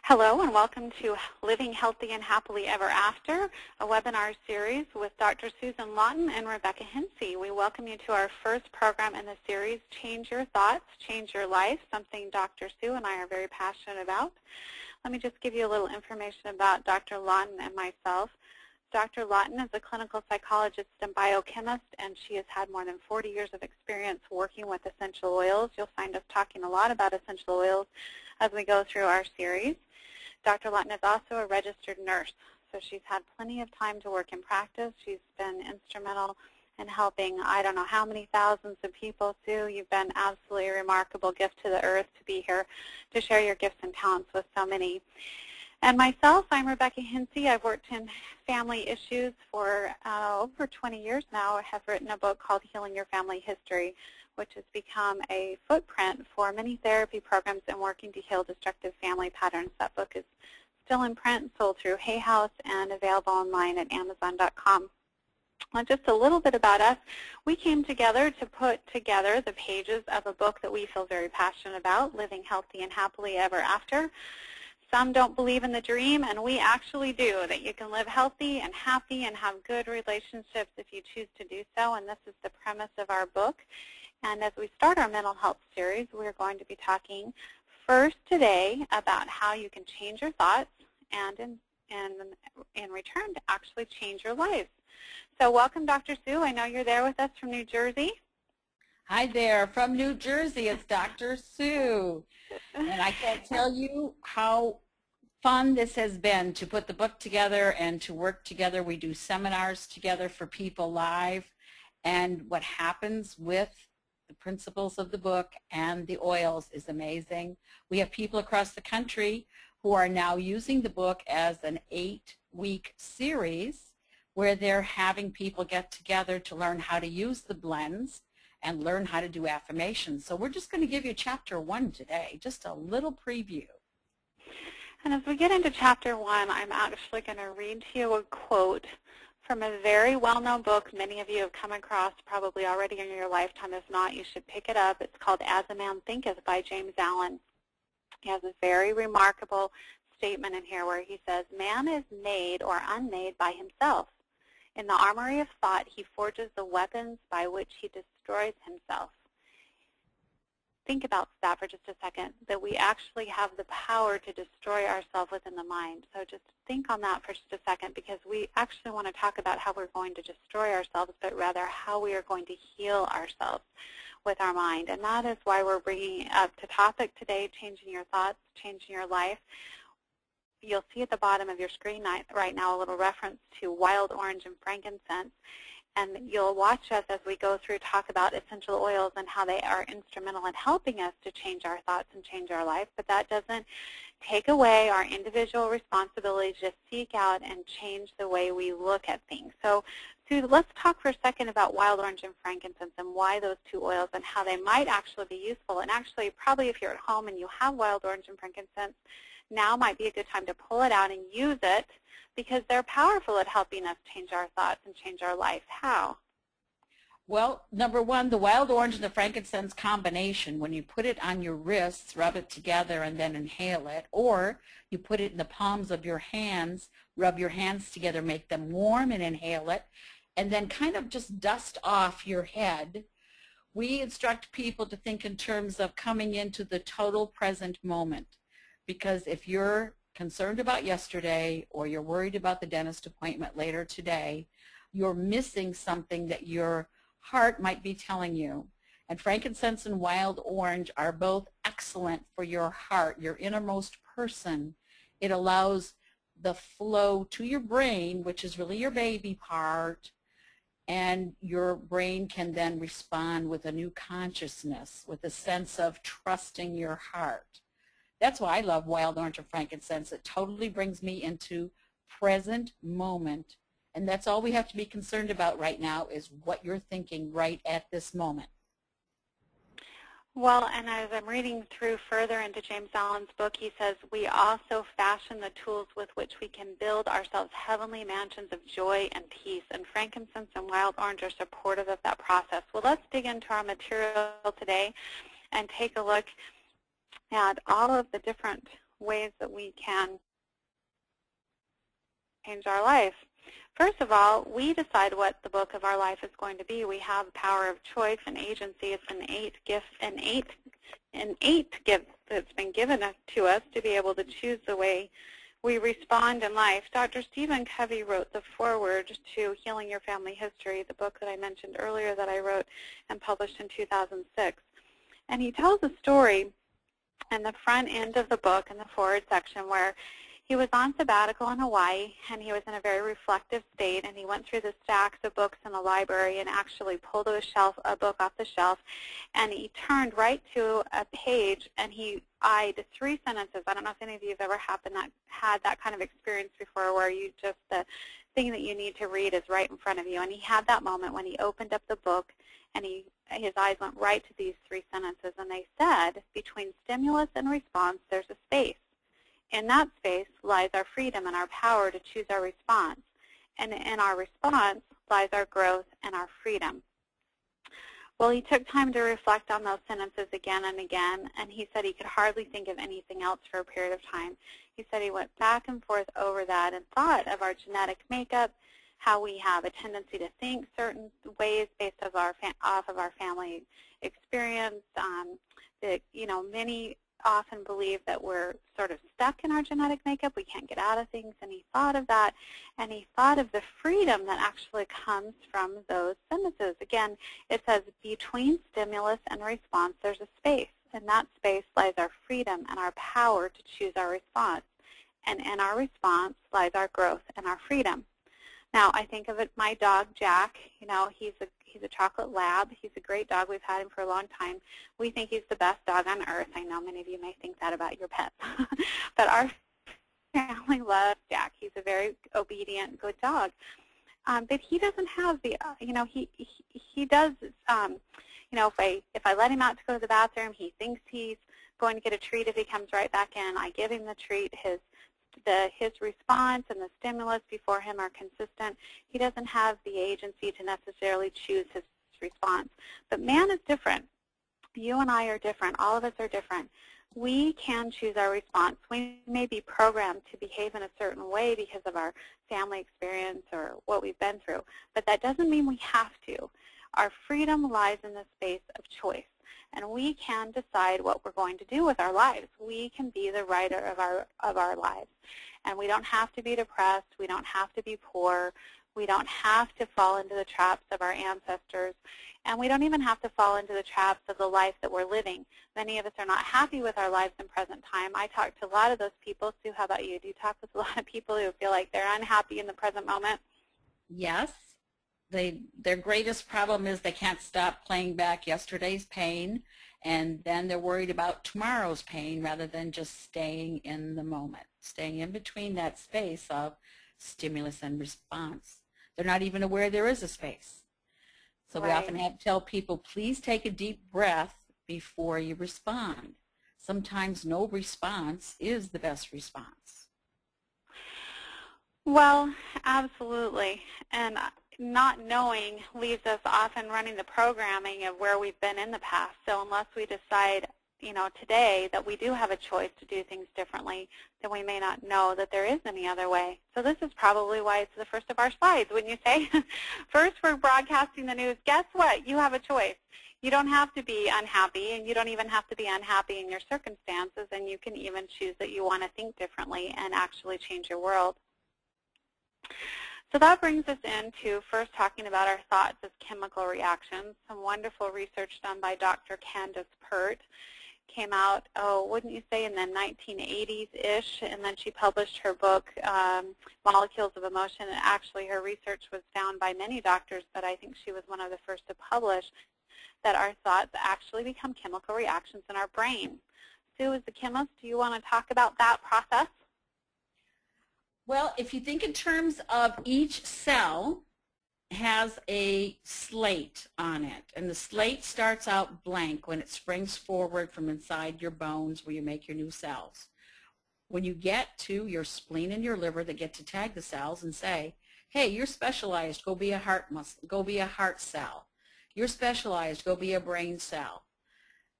Hello and welcome to Living Healthy and Happily Ever After, a webinar series with Dr. Susan Lawton and Rebecca Hintze. We welcome you to our first program in the series, Change Your Thoughts, Change Your Life, something Dr. Sue and I are very passionate about. Let me just give you a little information about Dr. Lawton and myself. Dr. Lawton is a clinical psychologist and biochemist, and she has had more than 40 years of experience working with essential oils. You'll find us talking a lot about essential oils as we go through our series. Dr. Lawton is also a registered nurse, so she's had plenty of time to work in practice. She's been instrumental in helping I don't know how many thousands of people. Sue, you've been absolutely a remarkable gift to the earth to be here to share your gifts and talents with so many. And myself, I'm Rebecca Hintze. I've worked in family issues for over 20 years now. I have written a book called Healing Your Family History, which has become a footprint for many therapy programs in working to heal destructive family patterns. That book is still in print, sold through Hay House, and available online at Amazon.com. Well, just a little bit about us. We came together to put together the pages of a book that we feel very passionate about, Living Healthy and Happily Ever After. Some don't believe in the dream, and we actually do, that you can live healthy and happy and have good relationships if you choose to do so, and this is the premise of our book. And as we start our mental health series, we're going to be talking first today about how you can change your thoughts and in return to actually change your life. So welcome, Dr. Sue. I know you're there with us from New Jersey. Hi there, from New Jersey, it's Dr. Sue. And I can't tell you how fun this has been to put the book together and to work together. We do seminars together for people live, and what happens with the principles of the book and the oils is amazing. We have people across the country who are now using the book as an 8-week series where they're having people get together to learn how to use the blends and learn how to do affirmations. So we're just going to give you chapter 1 today, just a little preview. And as we get into chapter 1, I'm actually going to read to you a quote from a very well-known book many of you have come across probably already in your lifetime. If not, you should pick it up. It's called As a Man Thinketh by James Allen. He has a very remarkable statement in here where he says, man is made or unmade by himself. In the armory of thought, he forges the weapons by which he destroys himself. Think about that for just a second, that we actually have the power to destroy ourselves within the mind. So just think on that for just a second, because we actually want to talk about how we're going to destroy ourselves, but rather how we are going to heal ourselves with our mind. And that is why we're bringing up the topic today, changing your thoughts, changing your life. You'll see at the bottom of your screen right now a little reference to wild orange and frankincense. And you'll watch us as we go through talk about essential oils and how they are instrumental in helping us to change our thoughts and change our life. But that doesn't take away our individual responsibility to seek out and change the way we look at things. So, Sue, let's talk for a second about wild orange and frankincense and why those two oils and how they might actually be useful. And actually, probably if you're at home and you have wild orange and frankincense, now might be a good time to pull it out and use it, because they're powerful at helping us change our thoughts and change our life. How? Well, number one, the wild orange and the frankincense combination, when you put it on your wrists, rub it together and then inhale it, or you put it in the palms of your hands, rub your hands together, make them warm and inhale it, and then kind of just dust off your head. We instruct people to think in terms of coming into the total present moment, because if you're concerned about yesterday or you're worried about the dentist appointment later today, you're missing something that your heart might be telling you. And frankincense and wild orange are both excellent for your heart, your innermost person. It allows the flow to your brain, which is really your baby part, and your brain can then respond with a new consciousness, with a sense of trusting your heart. That's why I love wild orange and frankincense. It totally brings me into present moment. And that's all we have to be concerned about right now, is what you're thinking right at this moment. Well, and as I'm reading through further into James Allen's book, he says, we also fashion the tools with which we can build ourselves heavenly mansions of joy and peace. And frankincense and wild orange are supportive of that process. Well, let's dig into our material today and take a look at all of the different ways that we can change our life. First of all, we decide what the book of our life is going to be. We have power of choice and agency. It's an innate gift that's been given to us to be able to choose the way we respond in life. Dr. Stephen Covey wrote the foreword to Healing Your Family History, the book that I mentioned earlier that I wrote and published in 2006. And he tells a story in the front end of the book in the forward section where he was on sabbatical in Hawaii, and he was in a very reflective state, and he went through the stacks of books in the library and actually pulled a book off the shelf, and he turned right to a page, and he eyed 3 sentences. I don't know if any of you have ever had that kind of experience before where you just, the thing that you need to read is right in front of you, and he had that moment when he opened up the book, and his eyes went right to these 3 sentences, and they said, between stimulus and response, there's a space. In that space lies our freedom and our power to choose our response. And in our response lies our growth and our freedom. Well, he took time to reflect on those sentences again and again, and he said he could hardly think of anything else for a period of time. He said he went back and forth over that and thought of our genetic makeup, how we have a tendency to think certain ways based off of our family experience. Many often believe that we're sort of stuck in our genetic makeup. We can't get out of things, and he thought of that, and he thought of the freedom that actually comes from those sentences. Again, it says, between stimulus and response, there's a space. In that space lies our freedom and our power to choose our response. And in our response lies our growth and our freedom. Now, I think of it, my dog, Jack, he's a chocolate lab. He's a great dog. We've had him for a long time. We think he's the best dog on earth. I know many of you may think that about your pets. But our family loves Jack. He's a very obedient, good dog. But he doesn't have the, he does, if I let him out to go to the bathroom, he thinks he's going to get a treat if he comes right back in. I give him the treat. His response and the stimulus before him are consistent. He doesn't have the agency to necessarily choose his response. But man is different. You and I are different. All of us are different. We can choose our response. We may be programmed to behave in a certain way because of our family experience or what we've been through, but that doesn't mean we have to. Our freedom lies in the space of choice. And we can decide what we're going to do with our lives. We can be the writer of our lives. And we don't have to be depressed. We don't have to be poor. We don't have to fall into the traps of our ancestors. And we don't even have to fall into the traps of the life that we're living. Many of us are not happy with our lives in present time. I talk to a lot of those people. Sue, how about you? Do you talk with a lot of people who feel like they're unhappy in the present moment? Yes. Their greatest problem is they can't stop playing back yesterday's pain, and then they're worried about tomorrow's pain rather than just staying in the moment, staying in between that space of stimulus and response. They're not even aware there is a space. So we often have to tell people, please take a deep breath before you respond. Sometimes no response is the best response. Well, absolutely. And not knowing leaves us often running the programming of where we've been in the past. So unless we decide, today that we do have a choice to do things differently, then we may not know that there is any other way. So this is probably why it's the first of our slides, wouldn't you say? First, we're broadcasting the news. Guess what? You have a choice. You don't have to be unhappy, and you don't even have to be unhappy in your circumstances, and you can even choose that you want to think differently and actually change your world. So that brings us into first talking about our thoughts as chemical reactions. Some wonderful research done by Dr. Candace Pert came out, wouldn't you say, in the 1980s-ish, and then she published her book, Molecules of Emotion, and actually her research was found by many doctors, but I think she was one of the first to publish, that our thoughts actually become chemical reactions in our brain. Sue, as a chemist, do you want to talk about that process? Well, if you think in terms of each cell has a slate on it, and the slate starts out blank when it springs forward from inside your bones where you make your new cells. When you get to your spleen and your liver, they get to tag the cells and say, hey, you're specialized, go be a heart cell. You're specialized, go be a brain cell.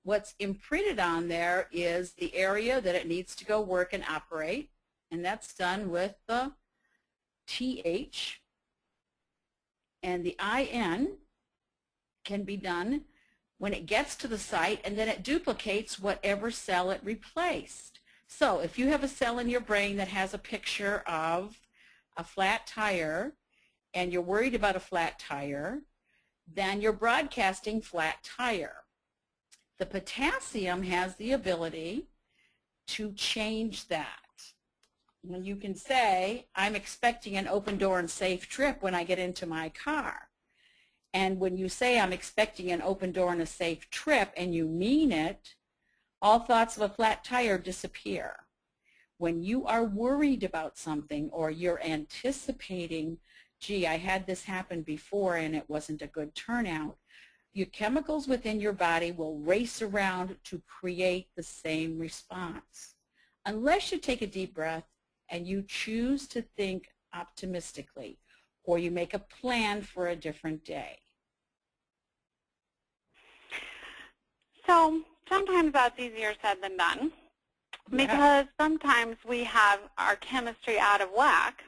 what's imprinted on there is the area that it needs to go work and operate, and that's done with the TH, and the IN can be done when it gets to the site, and then it duplicates whatever cell it replaced. So if you have a cell in your brain that has a picture of a flat tire, and you're worried about a flat tire, then you're broadcasting flat tire. The potassium has the ability to change that. And you can say, I'm expecting an open door and safe trip when I get into my car. And when you say, I'm expecting an open door and a safe trip, and you mean it, all thoughts of a flat tire disappear. When you are worried about something, or you're anticipating, gee, I had this happen before and it wasn't a good turnout, your chemicals within your body will race around to create the same response. Unless you take a deep breath and you choose to think optimistically, or you make a plan for a different day. So sometimes that's easier said than done, because sometimes we have our chemistry out of whack,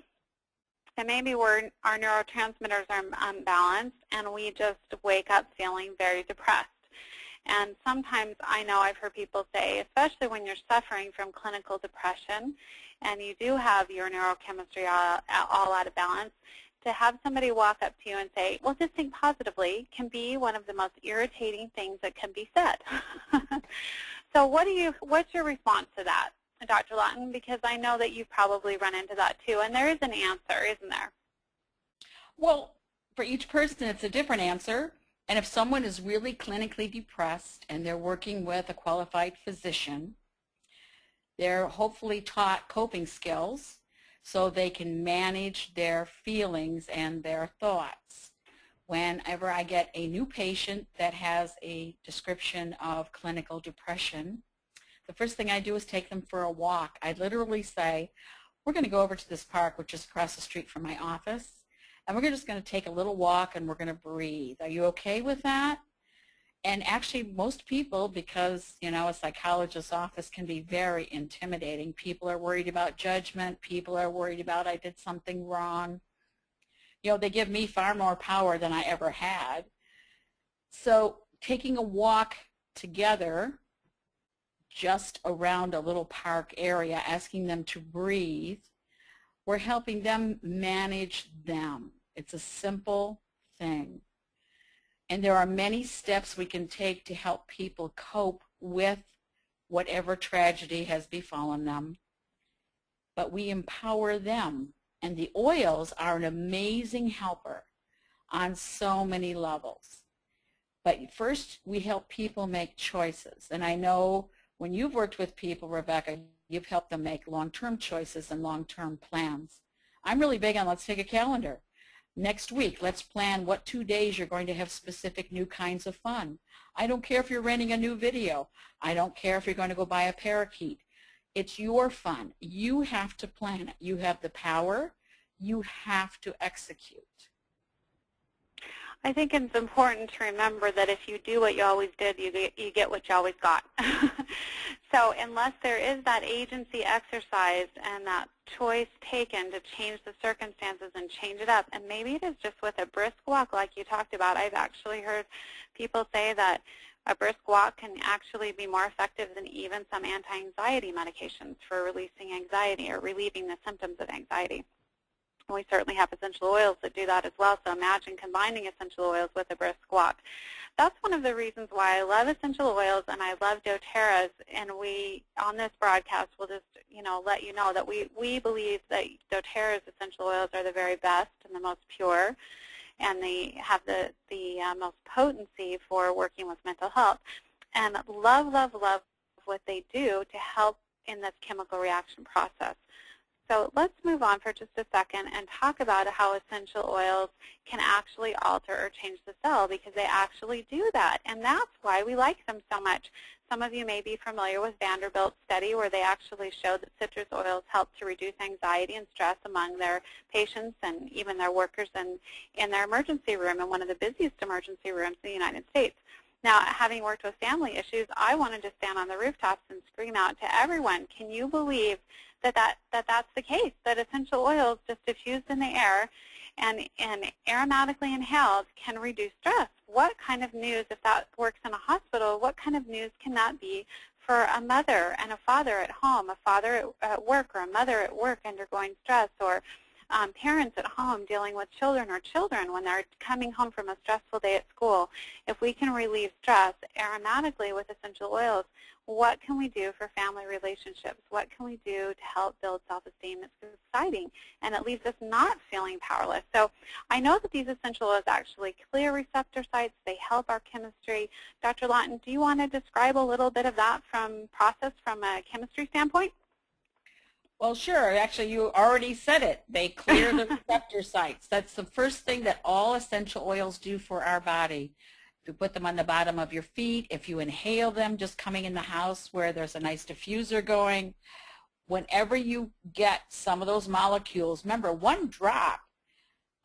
and maybe our neurotransmitters are unbalanced, and we just wake up feeling very depressed. And sometimes I know I've heard people say, especially when you're suffering from clinical depression and you do have your neurochemistry all out of balance, to have somebody walk up to you and say, well, just think positively, can be one of the most irritating things that can be said. So what's your response to that, Dr. Lawton? Because I know that you've probably run into that too, and there is an answer, isn't there? Well, for each person it's a different answer, and if someone is really clinically depressed and they're working with a qualified physician, they're hopefully taught coping skills so they can manage their feelings and their thoughts. Whenever I get a new patient that has a description of clinical depression, the first thing I do is take them for a walk. I literally say, we're going to go over to this park, which is across the street from my office, and we're just going to take a little walk and we're going to breathe. Are you okay with that? And actually most people, because a psychologist's office can be very intimidating. People are worried about judgment. People are worried about I did something wrong. They give me far more power than I ever had. So taking a walk together just around a little park area, asking them to breathe, we're helping them manage them. It's a simple thing. And there are many steps we can take to help people cope with whatever tragedy has befallen them. But we empower them. And the oils are an amazing helper on so many levels. But first, we help people make choices. And I know when you've worked with people, Rebecca, you've helped them make long-term choices and long-term plans. I'm really big on let's take a calendar. Next week, let's plan what 2 days you're going to have specific new kinds of fun. I don't care if you're renting a new video. I don't care if you're going to go buy a parakeet. It's your fun. You have to plan it. You have the power. You have to execute. I think it's important to remember that if you do what you always did, you get what you always got. So unless there is that agency exercised and that choice taken to change the circumstances and change it up, and maybe it is just with a brisk walk like you talked about. I've actually heard people say that a brisk walk can actually be more effective than even some anti-anxiety medications for releasing anxiety or relieving the symptoms of anxiety. We certainly have essential oils that do that as well, so imagine combining essential oils with a brisk walk. That's one of the reasons why I love essential oils and I love doTERRA's, and we, on this broadcast, will just let you know that we believe that doTERRA's essential oils are the very best and the most pure, and they have the most potency for working with mental health. And love, love, love what they do to help in this chemical reaction process. So let's move on for just a second and talk about how essential oils can actually alter or change the cell, because they actually do that, and that's why we like them so much. Some of you may be familiar with Vanderbilt's study where they actually showed that citrus oils help to reduce anxiety and stress among their patients and even their workers in their emergency room, in one of the busiest emergency rooms in the United States. Now, having worked with family issues, I wanted to stand on the rooftops and scream out to everyone, can you believe that's the case, that essential oils just diffused in the air and aromatically inhaled can reduce stress? What kind of news, if that works in a hospital, what kind of news can that be for a mother and a father at home, a father at work or a mother at work undergoing stress, or parents at home dealing with children or children when they're coming home from a stressful day at school? If we can relieve stress aromatically with essential oils, what can we do for family relationships? What can we do to help build self-esteem? It's exciting, and it leaves us not feeling powerless. So I know that these essential oils actually clear receptor sites. They help our chemistry. Dr. Lawton, do you want to describe a little bit of that process from a chemistry standpoint? Well, sure. Actually, you already said it. They clear the receptor sites. That's the first thing that all essential oils do for our body. If you put them on the bottom of your feet, if you inhale them just coming in the house where there's a nice diffuser going, whenever you get some of those molecules, remember, one drop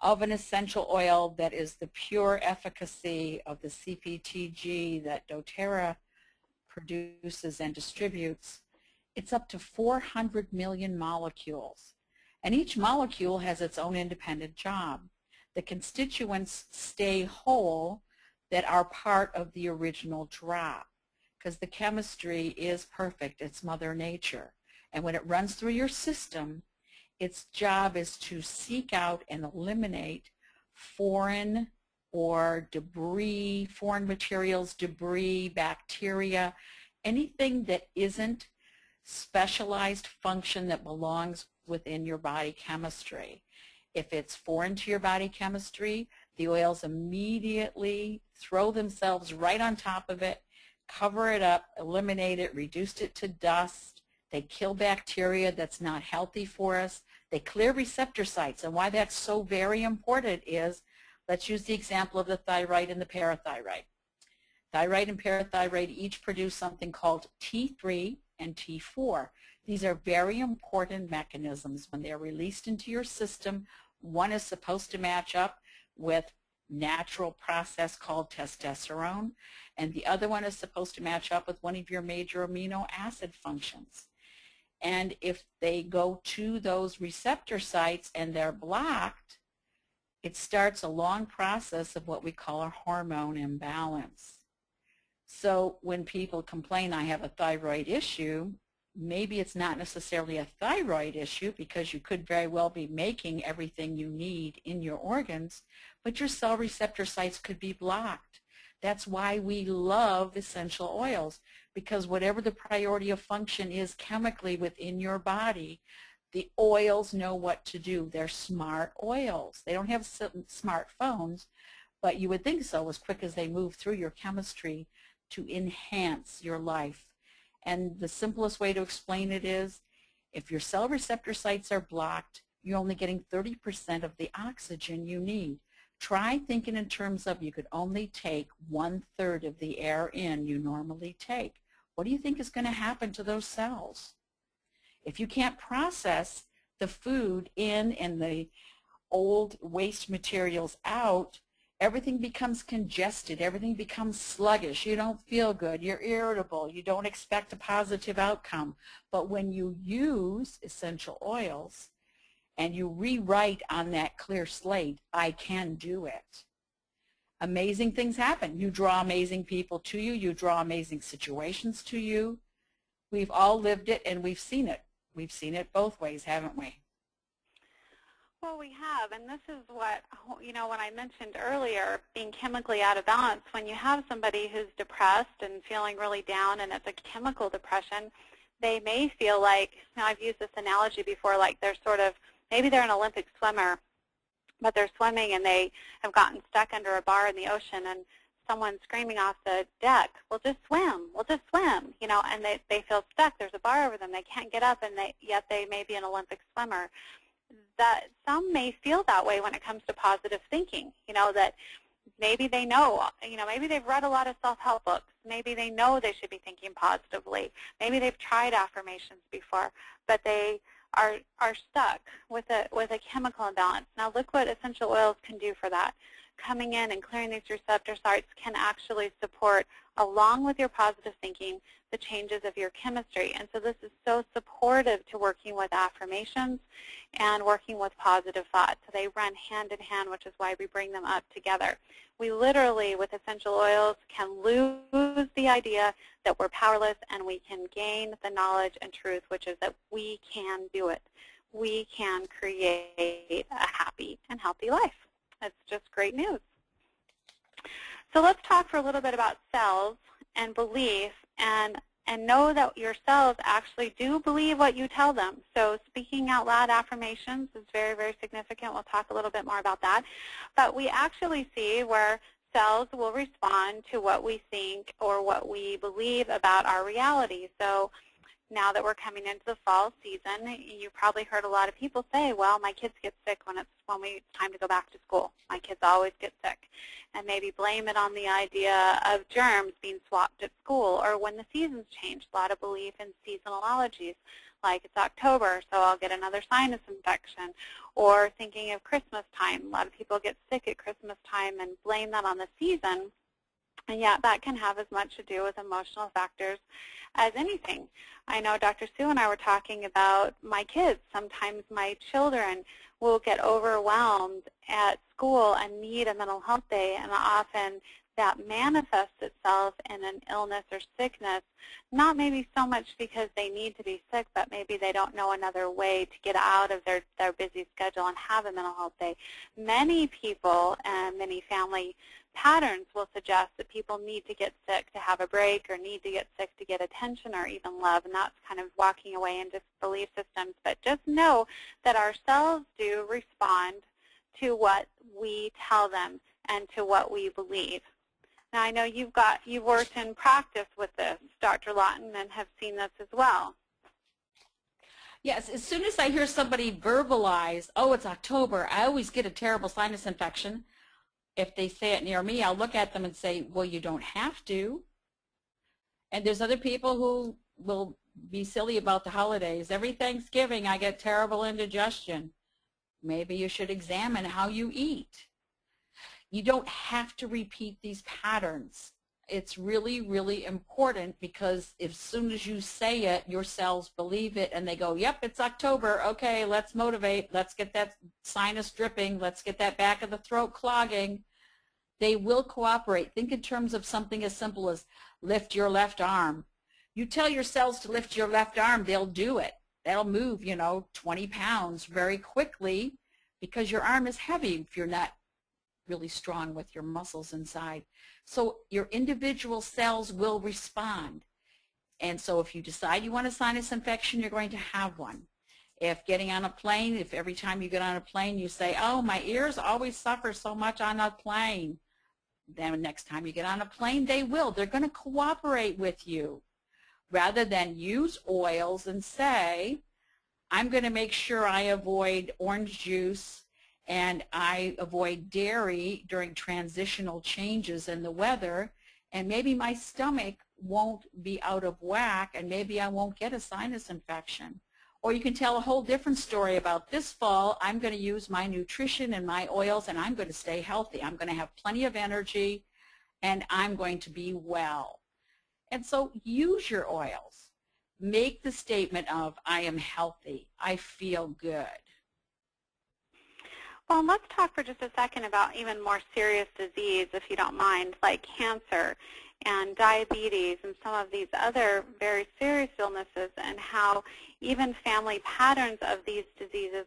of an essential oil that is the pure efficacy of the CPTG that doTERRA produces and distributes, it's up to 400 million molecules. And each molecule has its own independent job. The constituents stay whole that are part of the original drop, because the chemistry is perfect. It's Mother Nature. And when it runs through your system, its job is to seek out and eliminate foreign or debris, foreign materials, debris, bacteria, anything that isn't specialized function that belongs within your body chemistry. If it's foreign to your body chemistry, the oils immediately throw themselves right on top of it, cover it up, eliminate it, reduce it to dust. They kill bacteria that's not healthy for us. They clear receptor sites. And why that's so very important is, let's use the example of the thyroid and the parathyroid. Thyroid and parathyroid each produce something called T3 and T4. These are very important mechanisms. When they're released into your system, one is supposed to match up with natural process called testosterone, and the other one is supposed to match up with one of your major amino acid functions. And if they go to those receptor sites and they're blocked, it starts a long process of what we call a hormone imbalance. So when people complain, I have a thyroid issue, maybe it's not necessarily a thyroid issue, because you could very well be making everything you need in your organs, but your cell receptor sites could be blocked. That's why we love essential oils, because whatever the priority of function is chemically within your body, the oils know what to do. They're smart oils. They don't have smartphones, but you would think so, as quick as they move through your chemistry to enhance your life. And the simplest way to explain it is, if your cell receptor sites are blocked, you're only getting 30% of the oxygen you need. Try thinking in terms of, you could only take 1/3 of the air in you normally take. What do you think is going to happen to those cells? If you can't process the food in and the old waste materials out, everything becomes congested, everything becomes sluggish, you don't feel good, you're irritable, you don't expect a positive outcome. But when you use essential oils and you rewrite on that clear slate, I can do it, amazing things happen. You draw amazing people to you, you draw amazing situations to you. We've all lived it and we've seen it. We've seen it both ways, haven't we? Well, we have, and this is what, when I mentioned earlier, being chemically out of balance, when you have somebody who's depressed and feeling really down and it's a chemical depression, they may feel like, I've used this analogy before, like they're sort of, maybe they're an Olympic swimmer, but they're swimming and they have gotten stuck under a bar in the ocean, and someone's screaming off the deck, well, just swim, and they feel stuck. There's a bar over them. They can't get up, and yet they may be an Olympic swimmer. That some may feel that way when it comes to positive thinking, that maybe they know, maybe they've read a lot of self-help books. Maybe they know they should be thinking positively. Maybe they've tried affirmations before, but they are stuck with a chemical imbalance. Now look what essential oils can do for that. coming in and clearing these receptor sites can actually support, along with your positive thinking, the changes of your chemistry. And so this is so supportive to working with affirmations and working with positive thoughts. So they run hand in hand, which is why we bring them up together. We literally, with essential oils, can lose the idea that we're powerless, and we can gain the knowledge and truth, which is that we can do it. We can create a happy and healthy life. It's just great news. So let's talk for a little bit about cells and belief, and know that your cells actually do believe what you tell them. So speaking out loud affirmations is very, very significant. We'll talk a little bit more about that. But we actually see where cells will respond to what we think or what we believe about our reality. So now that we're coming into the fall season, you probably heard a lot of people say, well, my kids get sick when it's time to go back to school. My kids always get sick. And maybe blame it on the idea of germs being swapped at school, or when the seasons change. A lot of belief in seasonal allergies, like it's October, so I'll get another sinus infection. Or thinking of Christmas time. A lot of people get sick at Christmas time and blame that on the season. And yet that can have as much to do with emotional factors as anything. I know Dr. Sue and I were talking about my kids. Sometimes my children will get overwhelmed at school and need a mental health day, and often that manifests itself in an illness or sickness, not maybe so much because they need to be sick, but maybe they don't know another way to get out of their busy schedule and have a mental health day. Many people and many family patterns will suggest that people need to get sick to have a break, or need to get sick to get attention or even love, and that's kind of walking away into belief systems. But just know that our cells do respond to what we tell them and to what we believe. Now, I know you've worked in practice with this, Dr. Lawton, and have seen this as well. Yes, as soon as I hear somebody verbalize, oh, it's October, I always get a terrible sinus infection. If they say it near me, I'll look at them and say, well, you don't have to. And there's other people who will be silly about the holidays. Every Thanksgiving, I get terrible indigestion. Maybe you should examine how you eat. You don't have to repeat these patterns. It's really, really important, because as soon as you say it, your cells believe it, and they go, yep, it's October. Okay, let's motivate. Let's get that sinus dripping. Let's get that back of the throat clogging. They will cooperate. Think in terms of something as simple as lift your left arm. You tell your cells to lift your left arm, they'll do it. They'll move, 20 pounds very quickly, because your arm is heavy if you're not really strong with your muscles inside. So your individual cells will respond. And so if you decide you want a sinus infection, you're going to have one. If getting on a plane, if every time you get on a plane you say, oh, my ears always suffer so much on a plane, then next time you get on a plane, they will. They're going to cooperate with you. Rather than use oils and say, I'm going to make sure I avoid orange juice and I avoid dairy during transitional changes in the weather, and maybe my stomach won't be out of whack, and maybe I won't get a sinus infection. Or you can tell a whole different story about this fall, I'm going to use my nutrition and my oils, and I'm going to stay healthy. I'm going to have plenty of energy, and I'm going to be well. And so use your oils. Make the statement of, I am healthy. I feel good. Well, let's talk for just a second about even more serious disease, if you don't mind, like cancer and diabetes and some of these other very serious illnesses, and how even family patterns of these diseases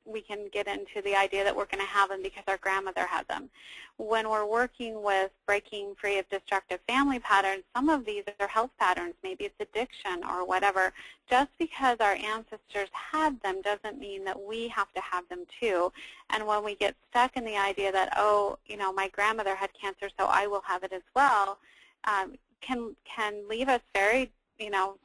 we can get into the idea that we're going to have them because our grandmother had them. When we're working with breaking free of destructive family patterns, some of these are health patterns. Maybe it's addiction or whatever. Just because our ancestors had them doesn't mean that we have to have them too. And when we get stuck in the idea that, oh, my grandmother had cancer, so I will have it as well, can leave us very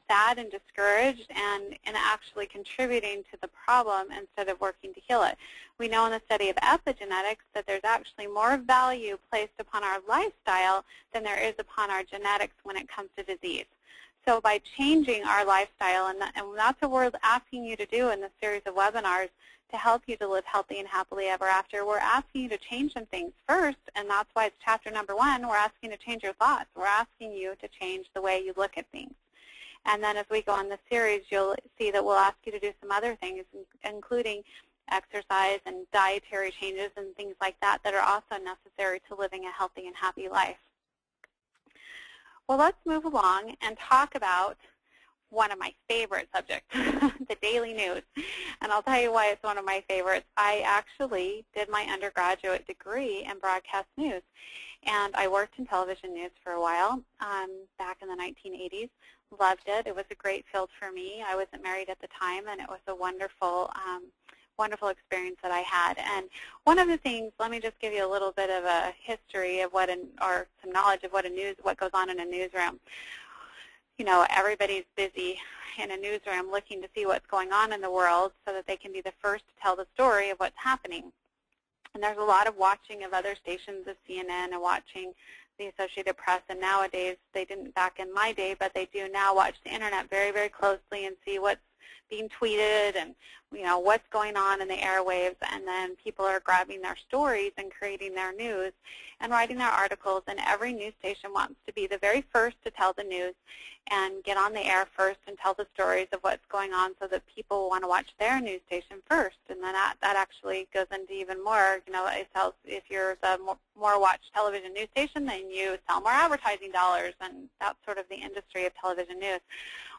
sad and discouraged, and actually contributing to the problem instead of working to heal it. We know in the study of epigenetics that there's actually more value placed upon our lifestyle than there is upon our genetics when it comes to disease. So by changing our lifestyle, and that's what we're asking you to do in this series of webinars to help you to live healthy and happily ever after, we're asking you to change some things first, and that's why it's chapter number 1. We're asking you to change your thoughts. We're asking you to change the way you look at things. And then as we go on the series, you'll see that we'll ask you to do some other things, including exercise and dietary changes and things like that that are also necessary to living a healthy and happy life. Well, let's move along and talk about one of my favorite subjects, the daily news. And I'll tell you why it's one of my favorites. I actually did my undergraduate degree in broadcast news, and I worked in television news for a while back in the 1980s. Loved it. It was a great field for me. I wasn't married at the time, and it was a wonderful wonderful experience that I had. And one of the things, let me just give you a little bit of a history of what, or some knowledge of what goes on in a newsroom. You know, everybody's busy in a newsroom looking to see what's going on in the world so that they can be the first to tell the story of what's happening. And there's a lot of watching of other stations of CNN and watching the Associated Press, and nowadays, they didn't back in my day, but they do now watch the internet very, very closely and see what's being tweeted and, you know, what's going on in the airwaves, and then people are grabbing their stories and creating their news and writing their articles, and every news station wants to be the very first to tell the news and get on the air first and tell the stories of what's going on so that people want to watch their news station first. And then that actually goes into even more, you know, it tells if you're the more watched television news station, then you sell more advertising dollars, and that's sort of the industry of television news.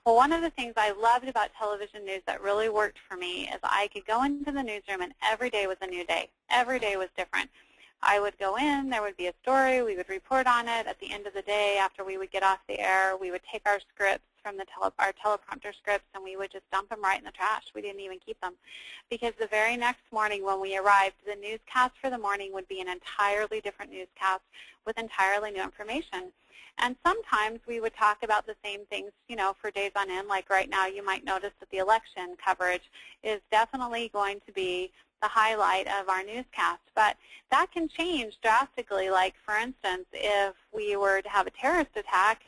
Well, one of the things I loved about television news that really worked for me is I could go into the newsroom and every day was a new day. Every day was different. I would go in, there would be a story, we would report on it. At the end of the day, after we would get off the air, we would take our scripts from our teleprompter scripts and we would just dump them right in the trash. We didn't even keep them. Because the very next morning when we arrived, the newscast for the morning would be an entirely different newscast with entirely new information. And sometimes we would talk about the same things, you know, for days on end. Like right now, you might notice that the election coverage is definitely going to be the highlight of our newscast. But that can change drastically. Like, for instance, if we were to have a terrorist attack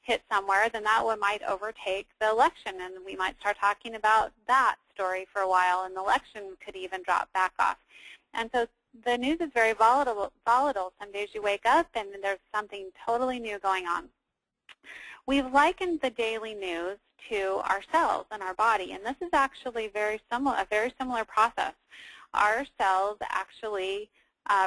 hit somewhere, then that one might overtake the election, and we might start talking about that story for a while, and the election could even drop back off. And so the news is very volatile. Some days you wake up and there's something totally new going on. We've likened the daily news to our cells in our body, and this is actually a very similar process. Our cells actually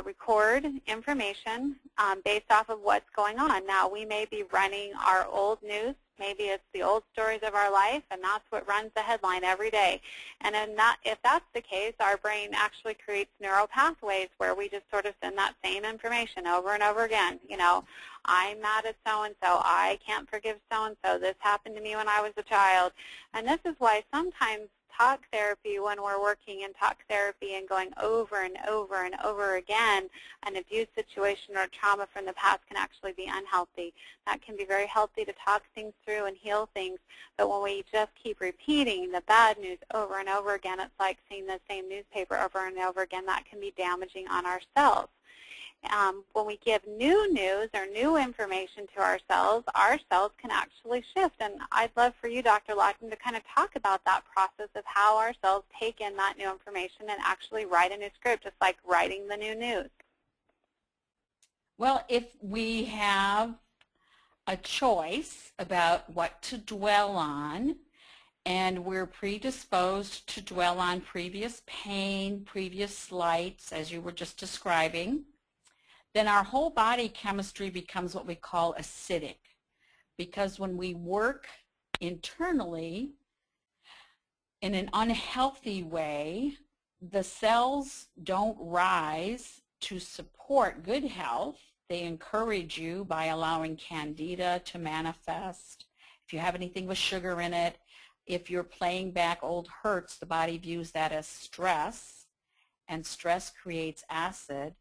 record information based off of what's going on. Now, we may be running our old news. Maybe it's the old stories of our life, and that's what runs the headline every day. And if that's the case, our brain actually creates neural pathways where we just sort of send that same information over and over again. You know, I'm mad at so-and-so. I can't forgive so-and-so. This happened to me when I was a child. And this is why sometimes talk therapy, when we're working in talk therapy and going over and over and over again, an abuse situation or trauma from the past can actually be unhealthy. That can be very healthy to talk things through and heal things, but when we just keep repeating the bad news over and over again, it's like seeing the same newspaper over and over again. That can be damaging on ourselves. When we give new news or new information to our cells can actually shift. And I'd love for you, Dr. Lawton, to kind of talk about that process of how our cells take in that new information and actually write a new script, just like writing the new news. Well, if we have a choice about what to dwell on, and we're predisposed to dwell on previous pain, previous slights, as you were just describing, then our whole body chemistry becomes what we call acidic. Because when we work internally in an unhealthy way, the cells don't rise to support good health. They encourage you by allowing candida to manifest. If you have anything with sugar in it, if you're playing back old hurts, the body views that as stress, and stress creates acid.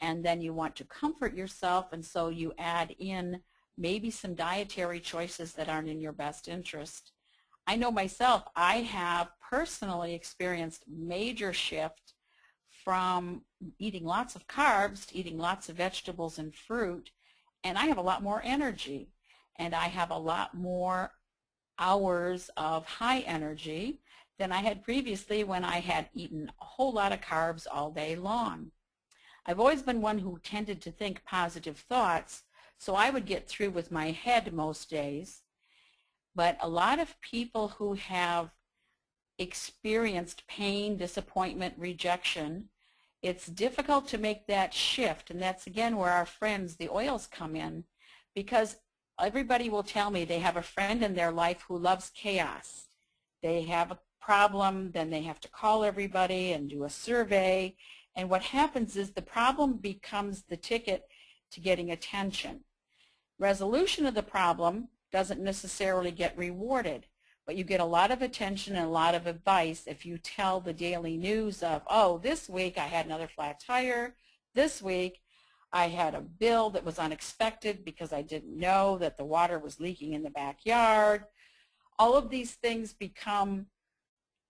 And then you want to comfort yourself, and so you add in maybe some dietary choices that aren't in your best interest. I know myself, I have personally experienced major shift from eating lots of carbs to eating lots of vegetables and fruit, and I have a lot more energy. and I have a lot more hours of high energy than I had previously when I had eaten a whole lot of carbs all day long. I've always been one who tended to think positive thoughts, so I would get through with my head most days. But a lot of people who have experienced pain, disappointment, rejection, it's difficult to make that shift, and that's again where our friends, the oils, come in, because everybody will tell me they have a friend in their life who loves chaos. They have a problem, then they have to call everybody and do a survey, and what happens is the problem becomes the ticket to getting attention. Resolution of the problem doesn't necessarily get rewarded, but you get a lot of attention and a lot of advice if you tell the daily news of, oh, this week I had another flat tire, this week I had a bill that was unexpected because I didn't know that the water was leaking in the backyard. All of these things become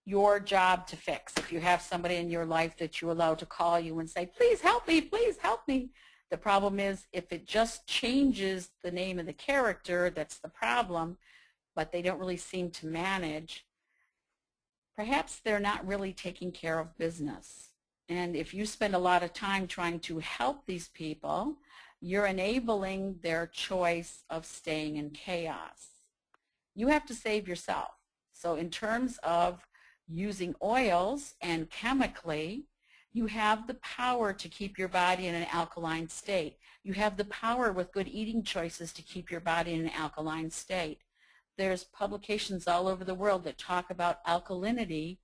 your job to fix. If you have somebody in your life that you allow to call you and say, please help me, please help me. The problem is if it just changes the name of the character, that's the problem, but they don't really seem to manage, perhaps they're not really taking care of business. And if you spend a lot of time trying to help these people, you're enabling their choice of staying in chaos. You have to save yourself. So in terms of using oils and chemically, you have the power to keep your body in an alkaline state. You have the power with good eating choices to keep your body in an alkaline state. There's publications all over the world that talk about alkalinity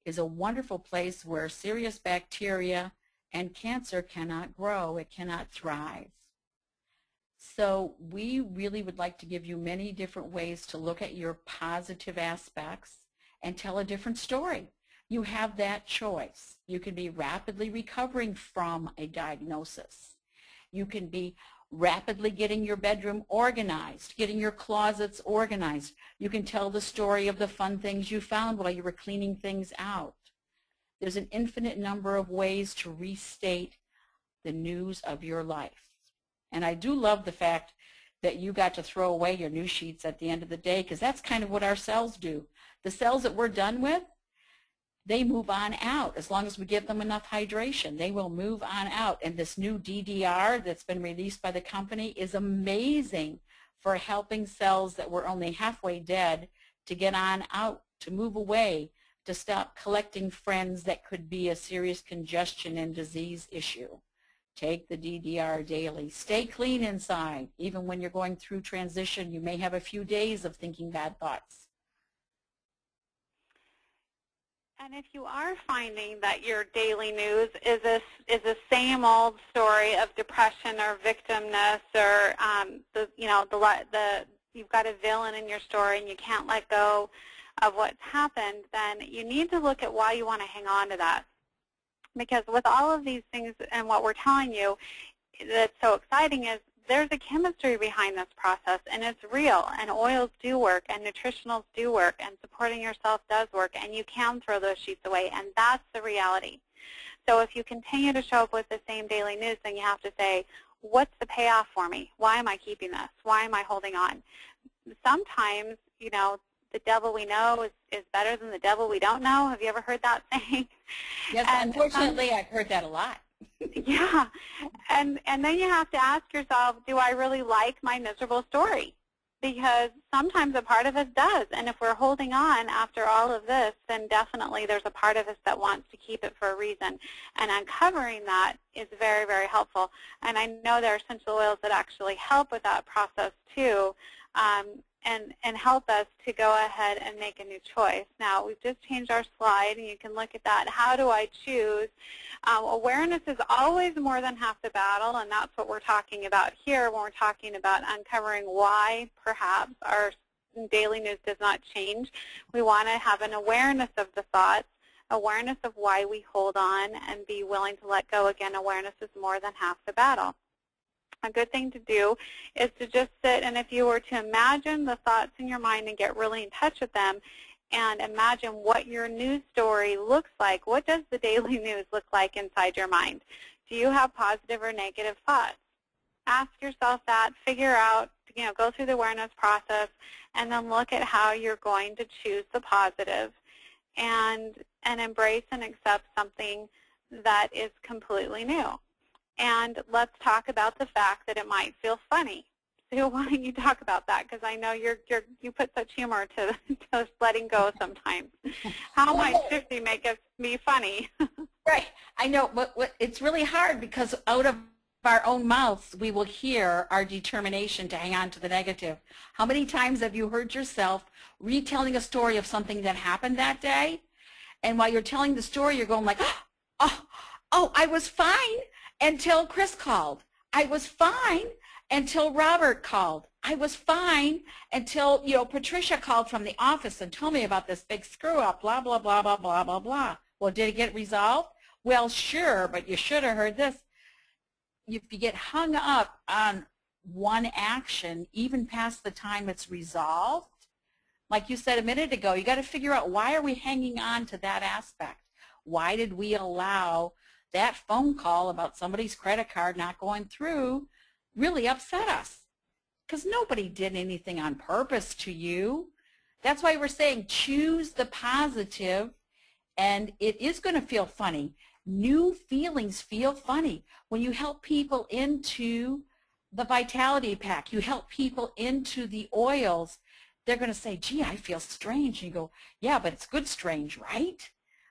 is a wonderful place where serious bacteria and cancer cannot grow. It cannot thrive. So we really would like to give you many different ways to look at your positive aspects and tell a different story. You have that choice. You can be rapidly recovering from a diagnosis. You can be rapidly getting your bedroom organized, getting your closets organized. You can tell the story of the fun things you found while you were cleaning things out. There's an infinite number of ways to restate the news of your life. And I do love the fact that you got to throw away your news sheets at the end of the day, because that's kind of what our cells do. The cells that we're done with, they move on out. As long as we give them enough hydration, they will move on out. And this new DDR that's been released by the company is amazing for helping cells that were only halfway dead to get on out, to move away, to stop collecting friends that could be a serious congestion and disease issue. Take the DDR daily. Stay clean inside. Even when you're going through transition, you may have a few days of thinking bad thoughts. And if you are finding that your daily news is the same old story of depression or victimness, or you've got a villain in your story and you can't let go of what's happened, then you need to look at why you want to hang on to that. Because with all of these things and what we're telling you that's so exciting is there's a chemistry behind this process, and it's real, and oils do work, and nutritionals do work, and supporting yourself does work, and you can throw those sheets away, and that's the reality. So if you continue to show up with the same daily news, then you have to say, what's the payoff for me? Why am I keeping this? Why am I holding on? Sometimes, you know, the devil we know is better than the devil we don't know. Have you ever heard that saying? Yes, unfortunately, I've heard that a lot. Yeah, and then you have to ask yourself, do I really like my miserable story? Because sometimes a part of us does, and if we're holding on after all of this, then definitely there's a part of us that wants to keep it for a reason, and uncovering that is very, very helpful. And I know there are essential oils that actually help with that process too, and help us to go ahead and make a new choice. Now, we've just changed our slide, and you can look at that. How do I choose? Awareness is always more than half the battle, and that's what we're talking about here when we're talking about uncovering why perhaps our daily news does not change. We want to have an awareness of the thoughts, awareness of why we hold on, and be willing to let go. Again, awareness is more than half the battle. A good thing to do is to just sit, and if you were to imagine the thoughts in your mind and get really in touch with them, and imagine what your news story looks like. What does the daily news look like inside your mind? Do you have positive or negative thoughts? Ask yourself that. Figure out, go through the awareness process and then look at how you're going to choose the positive and embrace and accept something that is completely new. And let's talk about the fact that it might feel funny. So why don't you talk about that? Because I know you put such humor to letting go sometimes. How might 50 make us be funny? Right. I know, but it's really hard because out of our own mouths we will hear our determination to hang on to the negative. How many times have you heard yourself retelling a story of something that happened that day? And while you're telling the story, you're going like, oh, I was fine until Chris called. I was fine until Robert called. I was fine until, Patricia called from the office and told me about this big screw up, blah, blah, blah, blah, blah, blah, blah. Well, did it get resolved? Well, sure, but you should have heard this. If you get hung up on one action, even past the time it's resolved, like you said a minute ago, you got to figure out, why are we hanging on to that aspect? Why did we allow that phone call about somebody's credit card not going through really upset us? Because nobody did anything on purpose to you. That's why we're saying choose the positive, and it is going to feel funny. New feelings feel funny. When you help people into the Vitality Pack, you help people into the oils, they're going to say, gee, I feel strange. And you go, yeah, but it's good strange, right?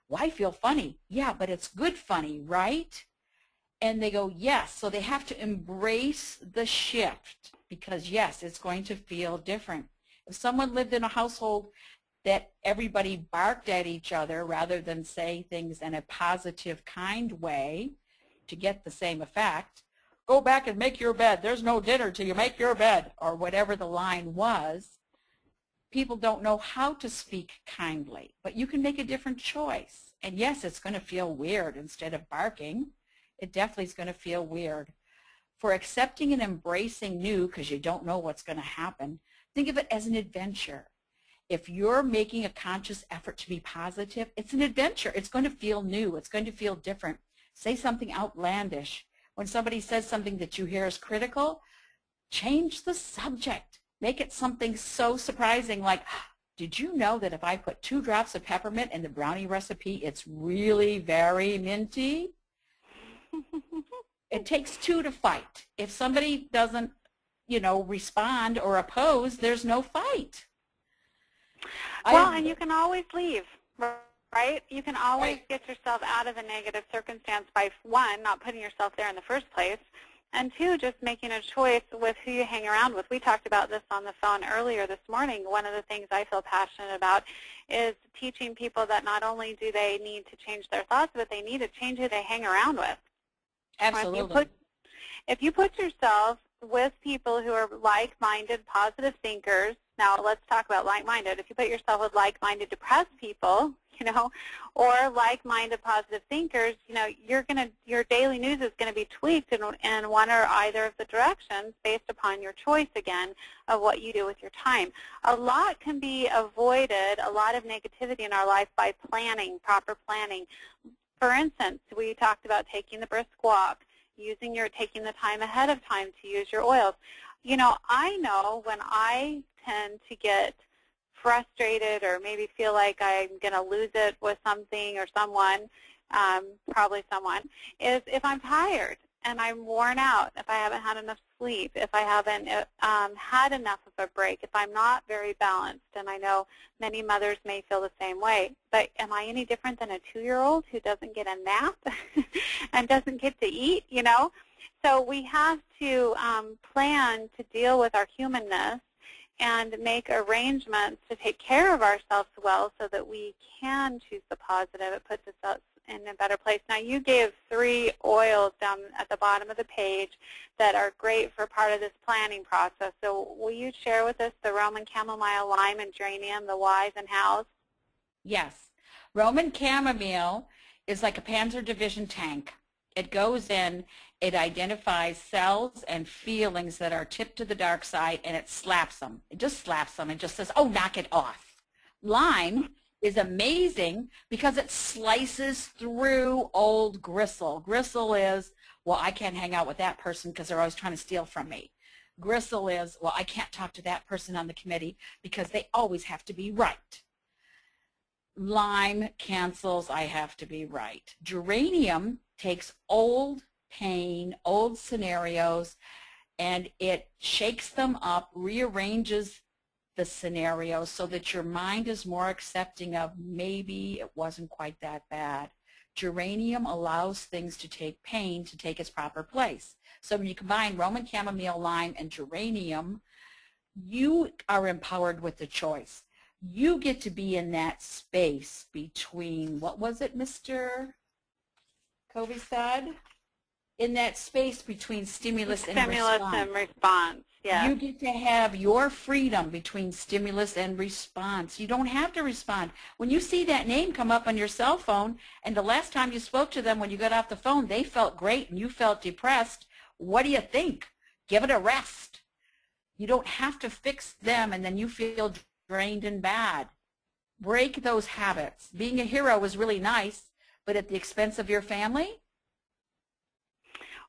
Why feel funny? Yeah, but it's good funny, right? And they go, yes. So they have to embrace the shift because, yes, it's going to feel different. If someone lived in a household that everybody barked at each other rather than say things in a positive, kind way to get the same effect, go back and make your bed. There's no dinner till you make your bed, or whatever the line was. People don't know how to speak kindly, but you can make a different choice. And yes, it's going to feel weird. Instead of barking, it definitely is going to feel weird. For accepting and embracing new, because you don't know what's going to happen, think of it as an adventure. If you're making a conscious effort to be positive, it's an adventure. It's going to feel new. It's going to feel different. Say something outlandish. When somebody says something that you hear is critical, change the subject. Make it something so surprising like, did you know that if I put 2 drops of peppermint in the brownie recipe, it's really very minty? It takes 2 to fight. If somebody doesn't, respond or oppose, there's no fight. Well, and you can always leave, right? You can always get yourself out of a negative circumstance by, 1, not putting yourself there in the first place, and 2, just making a choice with who you hang around with. We talked about this on the phone earlier this morning. One of the things I feel passionate about is teaching people that not only do they need to change their thoughts, but they need to change who they hang around with. Absolutely. If you put yourself with people who are like-minded, positive thinkers, now let's talk about like-minded. If you put yourself with like-minded, depressed people, or like-minded, positive thinkers, your daily news is going to be tweaked in one or either of the directions based upon your choice, again, of what you do with your time. A lot can be avoided, a lot of negativity in our life, by planning, proper planning. For instance, we talked about taking the brisk walk, taking the time ahead of time to use your oils. I know when I tend to get frustrated or maybe feel like I'm going to lose it with something or someone, probably someone, is if I'm tired and I'm worn out, if I haven't had enough sleep, if I haven't had enough of a break, if I'm not very balanced. And I know many mothers may feel the same way, but am I any different than a 2-year-old who doesn't get a nap and doesn't get to eat, So we have to plan to deal with our humanness and make arrangements to take care of ourselves well so that we can choose the positive. It puts us in a better place. Now, you gave 3 oils down at the bottom of the page that are great for part of this planning process. So will you share with us the Roman chamomile, lime, and geranium, the whys and hows? Yes. Roman chamomile is like a Panzer Division tank. It goes in, it identifies cells and feelings that are tipped to the dark side, and it slaps them. It just slaps them and just says, oh, knock it off. Lime is amazing because it slices through old gristle. Gristle is, well, I can't hang out with that person because they're always trying to steal from me. Gristle is, well, I can't talk to that person on the committee because they always have to be right. Lime cancels, I have to be right. Geranium takes old pain, old scenarios, and it shakes them up, rearranges the scenario so that your mind is more accepting of maybe it wasn't quite that bad. Geranium allows things to take pain to take its proper place. So when you combine Roman chamomile, lime, and geranium, you are empowered with the choice. You get to be in that space between, what was it, Mr. Covey said? In that space between stimulus and response. Stimulus and response, yes. You get to have your freedom between stimulus and response. You don't have to respond. When you see that name come up on your cell phone, and the last time you spoke to them when you got off the phone, they felt great and you felt depressed, what do you think? Give it a rest. You don't have to fix them and then you feel drained and bad. Break those habits. Being a hero was really nice, but at the expense of your family?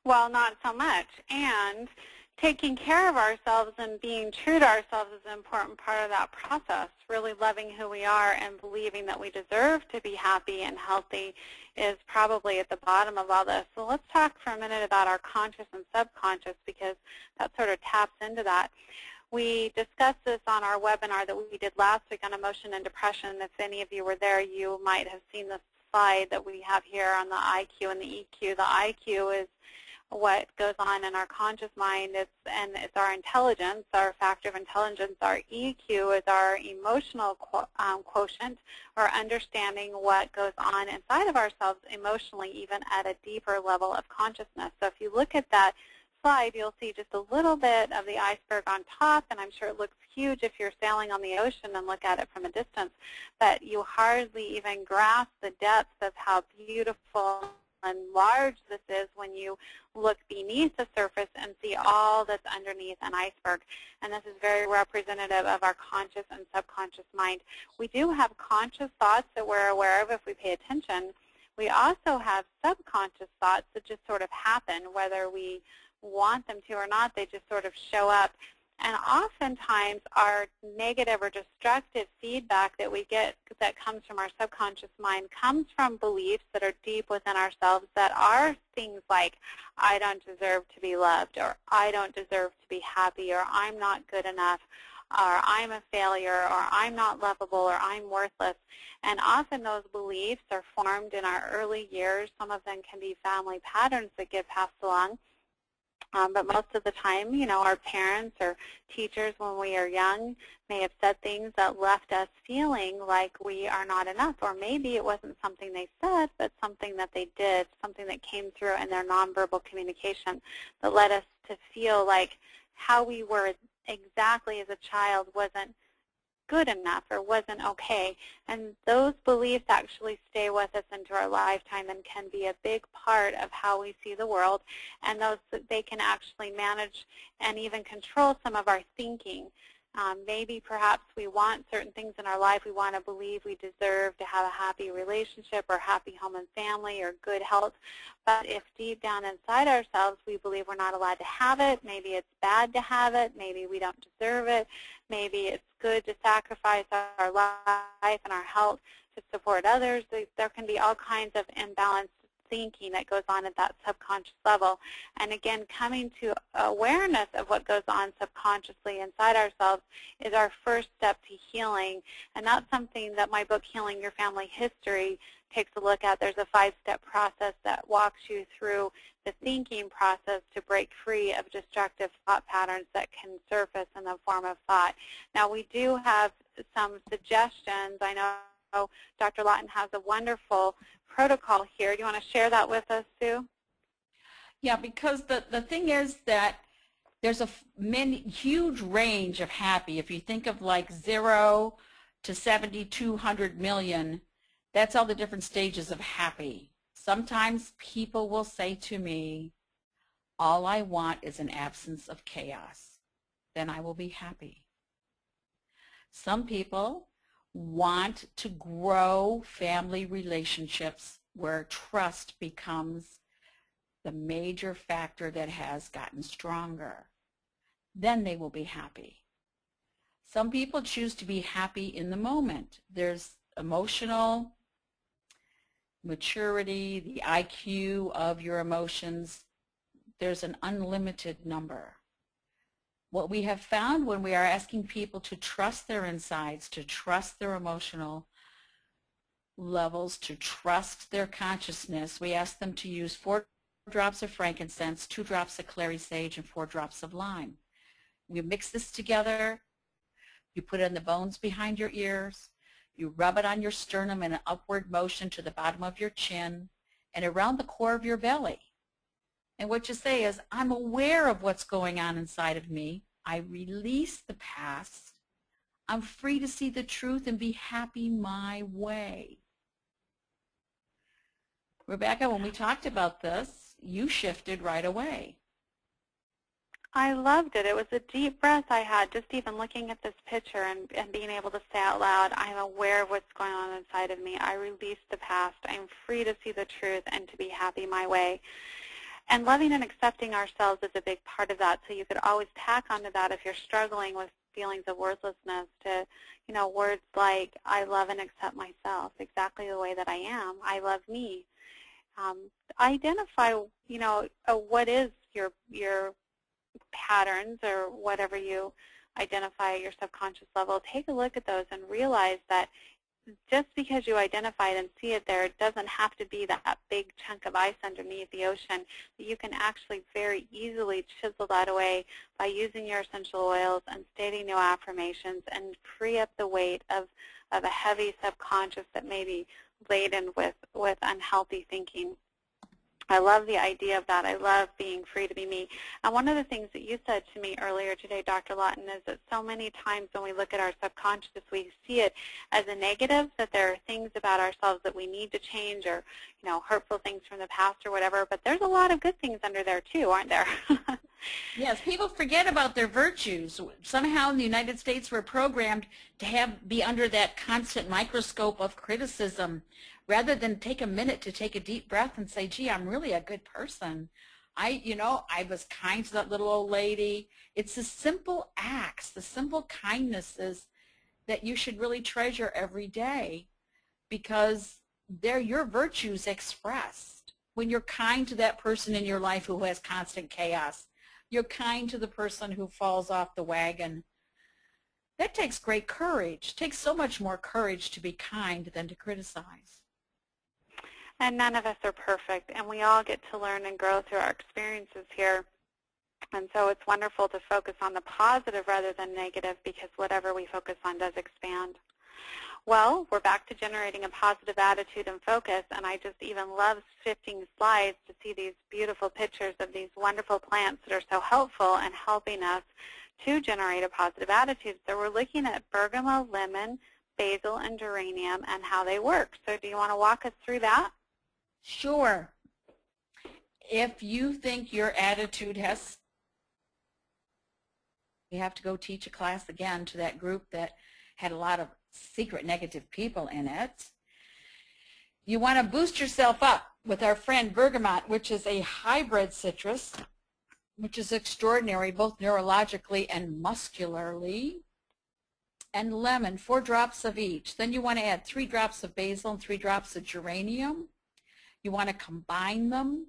Well, not so much. And taking care of ourselves and being true to ourselves is an important part of that process. Really loving who we are and believing that we deserve to be happy and healthy is probably at the bottom of all this. So let's talk for a minute about our conscious and subconscious, because that sort of taps into that. We discussed this on our webinar that we did last week on emotion and depression. If any of you were there, you might have seen the slide that we have here on the IQ and the EQ. The IQ is what goes on in our conscious mind, it's our intelligence, our factor of intelligence. Our EQ is our emotional quotient, or understanding what goes on inside of ourselves emotionally, even at a deeper level of consciousness. So if you look at that slide, you'll see just a little bit of the iceberg on top, and I'm sure it looks huge if you're sailing on the ocean and look at it from a distance, but you hardly even grasp the depth of how beautiful and large this is when you look beneath the surface and see all that's underneath an iceberg. And this is very representative of our conscious and subconscious mind. We do have conscious thoughts that we're aware of if we pay attention. We also have subconscious thoughts that just sort of happen, whether we want them to or not. They just sort of show up. And oftentimes our negative or destructive feedback that we get that comes from our subconscious mind comes from beliefs that are deep within ourselves that are things like, I don't deserve to be loved, or I don't deserve to be happy, or I'm not good enough, or I'm a failure, or I'm not lovable, or I'm worthless. And often those beliefs are formed in our early years. Some of them can be family patterns that get passed along. But most of the time, you know, our parents or teachers when we are young may have said things that left us feeling like we are not enough. Or maybe it wasn't something they said, but something that they did, something that came through in their nonverbal communication that led us to feel like how we were exactly as a child wasn't good enough or wasn't okay. And those beliefs actually stay with us into our lifetime and can be a big part of how we see the world. And they can actually manage and even control some of our thinking. Maybe perhaps we want certain things in our life. We want to believe we deserve to have a happy relationship or happy home and family or good health. But if deep down inside ourselves we believe we're not allowed to have it, maybe it's bad to have it, maybe we don't deserve it, maybe it's good to sacrifice our life and our health to support others, there can be all kinds of imbalanced thinking that goes on at that subconscious level. And again, coming to awareness of what goes on subconsciously inside ourselves is our first step to healing. And that's something that my book, Healing Your Family History, takes a look at. There's a 5-step process that walks you through the thinking process to break free of destructive thought patterns that can surface in the form of thought. Now, we do have some suggestions. I know Dr. Lawton has a wonderful protocol here. Do you want to share that with us, Sue? Yeah, because the thing is that there's a huge range of happy. If you think of like 0 to 7,200 million, that's all the different stages of happy. Sometimes people will say to me, all I want is an absence of chaos. Then I will be happy. Some people want to grow family relationships where trust becomes the major factor that has gotten stronger. then they will be happy. Some people choose to be happy in the moment. There's emotional maturity, the IQ of your emotions. There's an unlimited number. What we have found when we are asking people to trust their insides, to trust their emotional levels, to trust their consciousness, we ask them to use 4 drops of frankincense, 2 drops of clary sage, and 4 drops of lime. We mix this together. You put it in the bones behind your ears. You rub it on your sternum in an upward motion to the bottom of your chin and around the core of your belly. And what you say is, I'm aware of what's going on inside of me. I release the past. I'm free to see the truth and be happy my way. Rebecca, when we talked about this, you shifted right away. I loved it. It was a deep breath I had just even looking at this picture and being able to say out loud, I'm aware of what's going on inside of me. I release the past. I'm free to see the truth and to be happy my way. And loving and accepting ourselves is a big part of that. So you could always tack onto that if you're struggling with feelings of worthlessness to, words like, I love and accept myself exactly the way that I am. I love me. Identify, what is your patterns or whatever you identify at your subconscious level. Take a look at those and realize that just because you identify it and see it there, it doesn't have to be that big chunk of ice underneath the ocean. You can actually very easily chisel that away by using your essential oils and stating new affirmations and free up the weight of a heavy subconscious that may be laden with unhealthy thinking. I love the idea of that. I love being free to be me. And one of the things that you said to me earlier today, Dr. Lawton, is that so many times when we look at our subconscious, we see it as a negative, that there are things about ourselves that we need to change or, hurtful things from the past or whatever. But there's a lot of good things under there, too, aren't there? Yes, people forget about their virtues. Somehow in the United States we're programmed to be under that constant microscope of criticism, rather than take a minute to take a deep breath and say, gee, I'm really a good person. I was kind to that little old lady. It's the simple acts, the simple kindnesses that you should really treasure every day, because they're your virtues expressed. When you're kind to that person in your life who has constant chaos, you're kind to the person who falls off the wagon. That takes great courage. It takes so much more courage to be kind than to criticize. And none of us are perfect, and we all get to learn and grow through our experiences here. And so it's wonderful to focus on the positive rather than negative, because whatever we focus on does expand. Well, we're back to generating a positive attitude and focus, and I just even love shifting slides to see these beautiful pictures of these wonderful plants that are so helpful and helping us to generate a positive attitude. So we're looking at bergamot, lemon, basil, and geranium and how they work. So do you want to walk us through that? Sure. If you think your attitude has, you have to go teach a class again to that group that had a lot of secret negative people in it. You want to boost yourself up with our friend bergamot, which is a hybrid citrus, which is extraordinary both neurologically and muscularly. And lemon, 4 drops of each. Then you want to add 3 drops of basil and 3 drops of geranium. You want to combine them,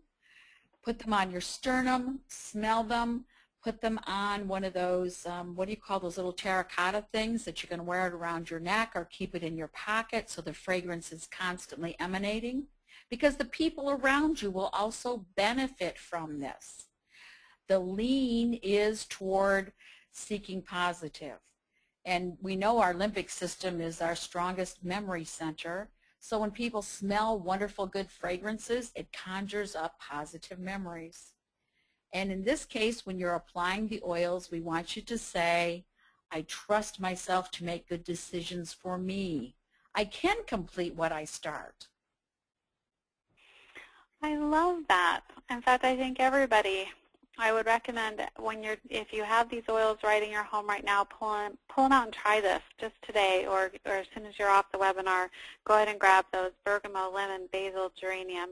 put them on your sternum, smell them, put them on one of those, what do you call those little terracotta things that you're going to wear it around your neck or keep it in your pocket so the fragrance is constantly emanating, because the people around you will also benefit from this. The lean is toward seeking positive. And we know our limbic system is our strongest memory center. So when people smell wonderful, good fragrances, it conjures up positive memories. And in this case, when you're applying the oils, we want you to say, I trust myself to make good decisions for me. I can complete what I start. I love that. In fact, I think everybody, I would recommend if you have these oils right in your home right now, pull them out and try this just today, or as soon as you're off the webinar, go ahead and grab those bergamot, lemon, basil, geranium,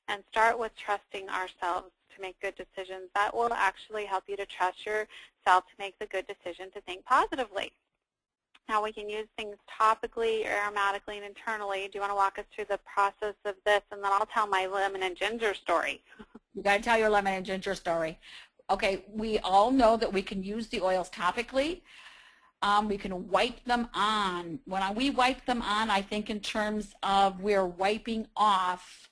and start with trusting ourselves to make good decisions. That will actually help you to trust yourself to make the good decision to think positively. Now, we can use things topically, aromatically, and internally. Do you want to walk us through the process of this? And then I'll tell my lemon and ginger story. You got to tell your lemon and ginger story. Okay, we all know that we can use the oils topically. We can wipe them on. When we wipe them on, I think in terms of we're wiping off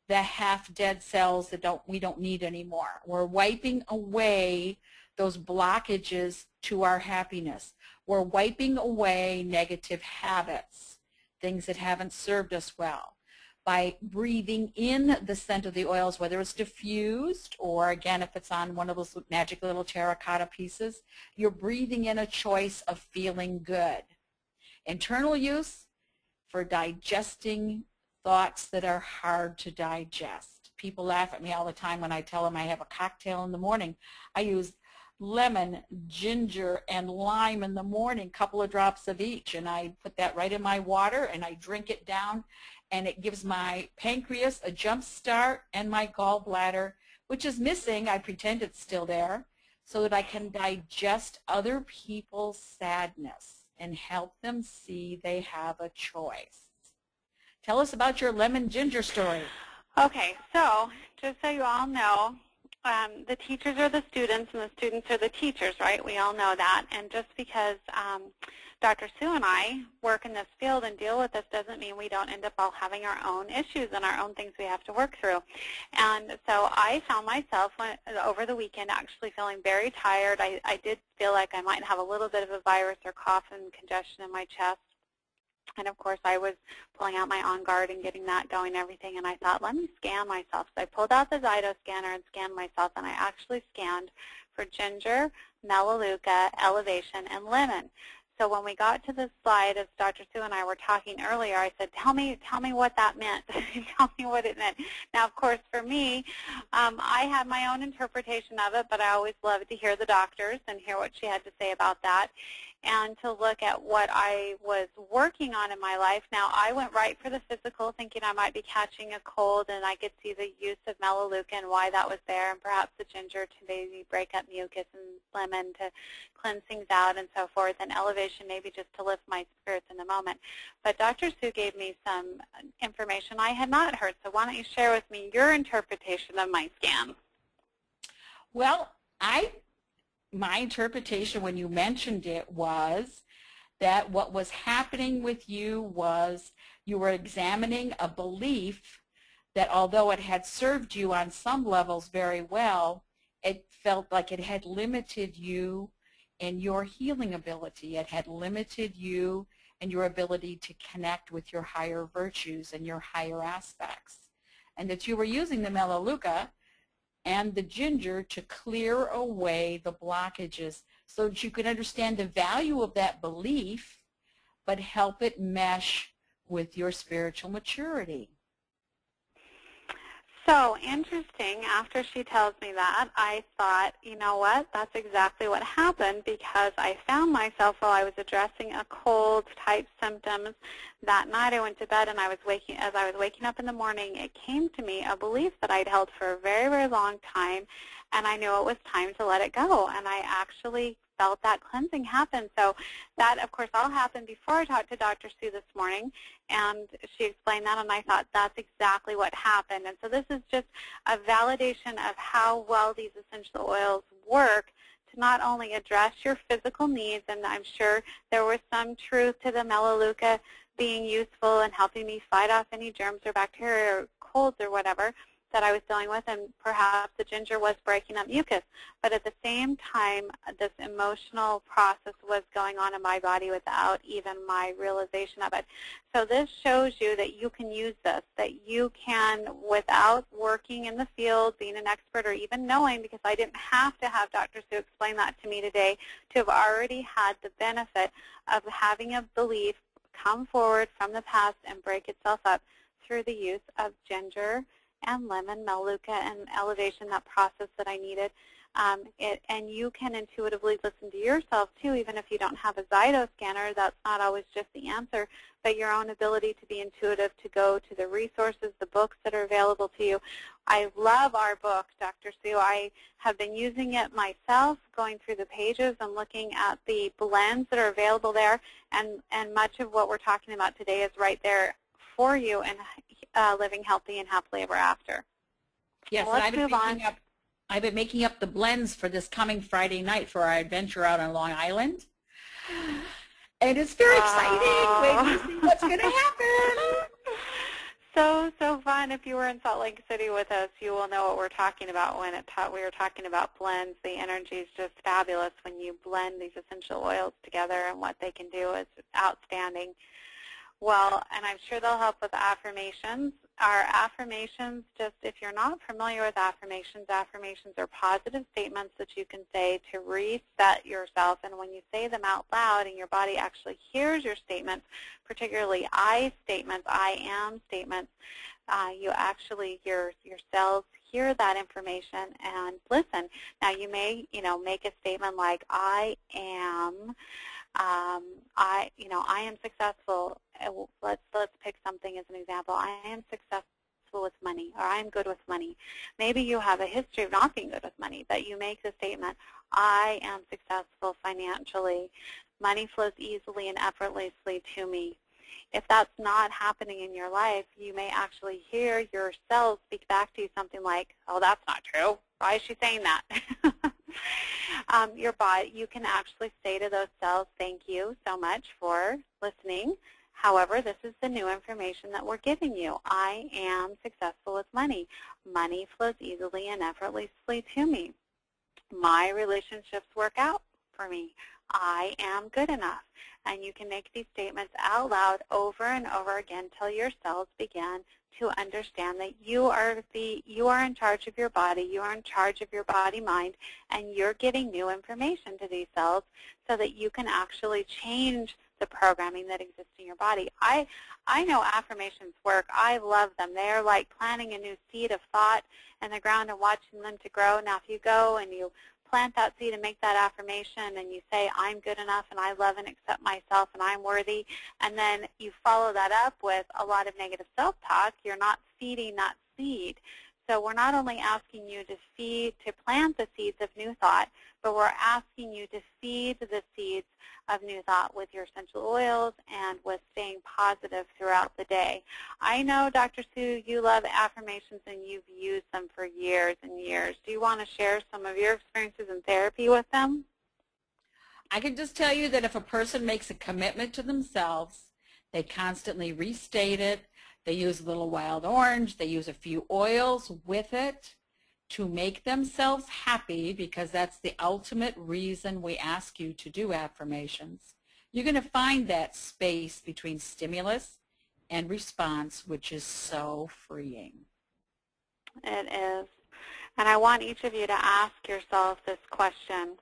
the half-dead cells that we don't need anymore. We're wiping away those blockages to our happiness. We're wiping away negative habits, things that haven't served us well. By breathing in the scent of the oils, whether it's diffused or, again, if it's on one of those magic little terracotta pieces, you're breathing in a choice of feeling good. Internal use for digesting thoughts that are hard to digest. People laugh at me all the time when I tell them I have a cocktail in the morning. I use lemon, ginger, and lime in the morning, a couple of drops of each, and I put that right in my water and I drink it down, and it gives my pancreas a jump start and my gallbladder, which is missing, I pretend it's still there, so that I can digest other people's sadness and help them see they have a choice. Tell us about your lemon ginger story. Okay, so just so you all know, the teachers are the students and the students are the teachers, right? We all know that. And just because Dr. Sue and I work in this field and deal with this doesn't mean we don't end up all having our own issues and our own things we have to work through. And so I found myself over the weekend actually feeling very tired. I did feel like I might have a little bit of a virus or cough and congestion in my chest. And, of course, I was pulling out my On Guard and getting that going and everything, and I thought, let me scan myself. So I pulled out the Zyto scanner and scanned myself, and I actually scanned for ginger, melaleuca, elevation, and lemon. So when we got to this slide, as Dr. Sue and I were talking earlier, I said, tell me what that meant. Tell me what it meant. Now, of course, for me, I had my own interpretation of it, but I always loved to hear the doctors and hear what she had to say about that, and to look at what I was working on in my life. Now, I went right for the physical, thinking I might be catching a cold, and I could see the use of melaleuca and why that was there, and perhaps the ginger to maybe break up mucus, and lemon to cleanse things out and so forth, and elevation maybe just to lift my spirits in the moment. But Dr. Sue gave me some information I had not heard, so why don't you share with me your interpretation of my scan? Well, my interpretation when you mentioned it was that what was happening with you was you were examining a belief that although it had served you on some levels very well, it felt like it had limited you in your healing ability. It had limited you in your ability to connect with your higher virtues and your higher aspects. And that you were using the melaleuca and the ginger to clear away the blockages so that you could understand the value of that belief, but help it mesh with your spiritual maturity. So interesting, after she tells me that, I thought, you know what, that's exactly what happened, because I found myself while I was addressing a cold-type symptoms that night. I went to bed, and as I was waking up in the morning, it came to me a belief that I'd held for a very, very long time, and I knew it was time to let it go, and I actually felt that cleansing happen. So that, of course, all happened before I talked to Dr. Sue this morning, and she explained that, and I thought that's exactly what happened. And so this is just a validation of how well these essential oils work to not only address your physical needs, and I'm sure there was some truth to the melaleuca being useful and helping me fight off any germs or bacteria or colds or whatever that I was dealing with, and perhaps the ginger was breaking up mucus. But at the same time, this emotional process was going on in my body without even my realization of it. So this shows you that you can use this, that you can, without working in the field, being an expert, or even knowing, because I didn't have to have Dr. Sue explain that to me today, to have already had the benefit of having a belief come forward from the past and break itself up through the use of ginger and lemon, melaleuca, and elevation, that process that I needed. And you can intuitively listen to yourself too, even if you don't have a Zyto scanner. That's not always just the answer, but your own ability to be intuitive, to go to the resources, the books that are available to you. I love our book, Dr. Sue. I have been using it myself, going through the pages and looking at the blends that are available there, and much of what we're talking about today is right there for you in Living Healthy and Happily Ever After. Yes, well, let's move on. I've been making up the blends for this coming Friday night for our adventure out on Long Island. And it's very exciting. Wait to see what's going to happen. So fun. If you were in Salt Lake City with us, you will know what we're talking about when we were talking about blends. The energy is just fabulous when you blend these essential oils together, and what they can do is outstanding. Well, and I'm sure they'll help with affirmations. Our affirmations, just if you're not familiar with affirmations are positive statements that you can say to reset yourself. And when you say them out loud and your body actually hears your statements, particularly I statements, I am statements, you actually, your cells hear that information and listen. Now you may, make a statement like, I am successful. Let's pick something as an example. I am successful with money, or I'm good with money. Maybe you have a history of not being good with money, but you make the statement, I am successful financially. Money flows easily and effortlessly to me. If that's not happening in your life, you may actually hear your cells speak back to you something like, oh, that's not true. Why is she saying that? Your body, you can actually say to those cells, thank you so much for listening. However, this is the new information that we're giving you. I am successful with money. Money flows easily and effortlessly to me. My relationships work out for me. I am good enough. And you can make these statements out loud over and over again till your cells begin to understand that you are in charge of your body, you are in charge of your body-mind, and you're giving new information to these cells so that you can actually change the programming that exists in your body. I know affirmations work. I love them. They are like planting a new seed of thought in the ground and watching them to grow. Now, if you go and you plant that seed and make that affirmation and you say, I'm good enough and I love and accept myself and I'm worthy, and then you follow that up with a lot of negative self-talk, you're not feeding that seed. So we're not only asking you to plant the seeds of new thought, but we're asking you to feed the seeds of new thought with your essential oils and with staying positive throughout the day. I know, Dr. Sue, you love affirmations and you've used them for years and years. Do you want to share some of your experiences in therapy with them? I can just tell you that if a person makes a commitment to themselves, they constantly restate it. They use a little wild orange. They use a few oils with it to make themselves happy, because that's the ultimate reason we ask you to do affirmations. You're going to find that space between stimulus and response, which is so freeing. It is. And I want each of you to ask yourself this question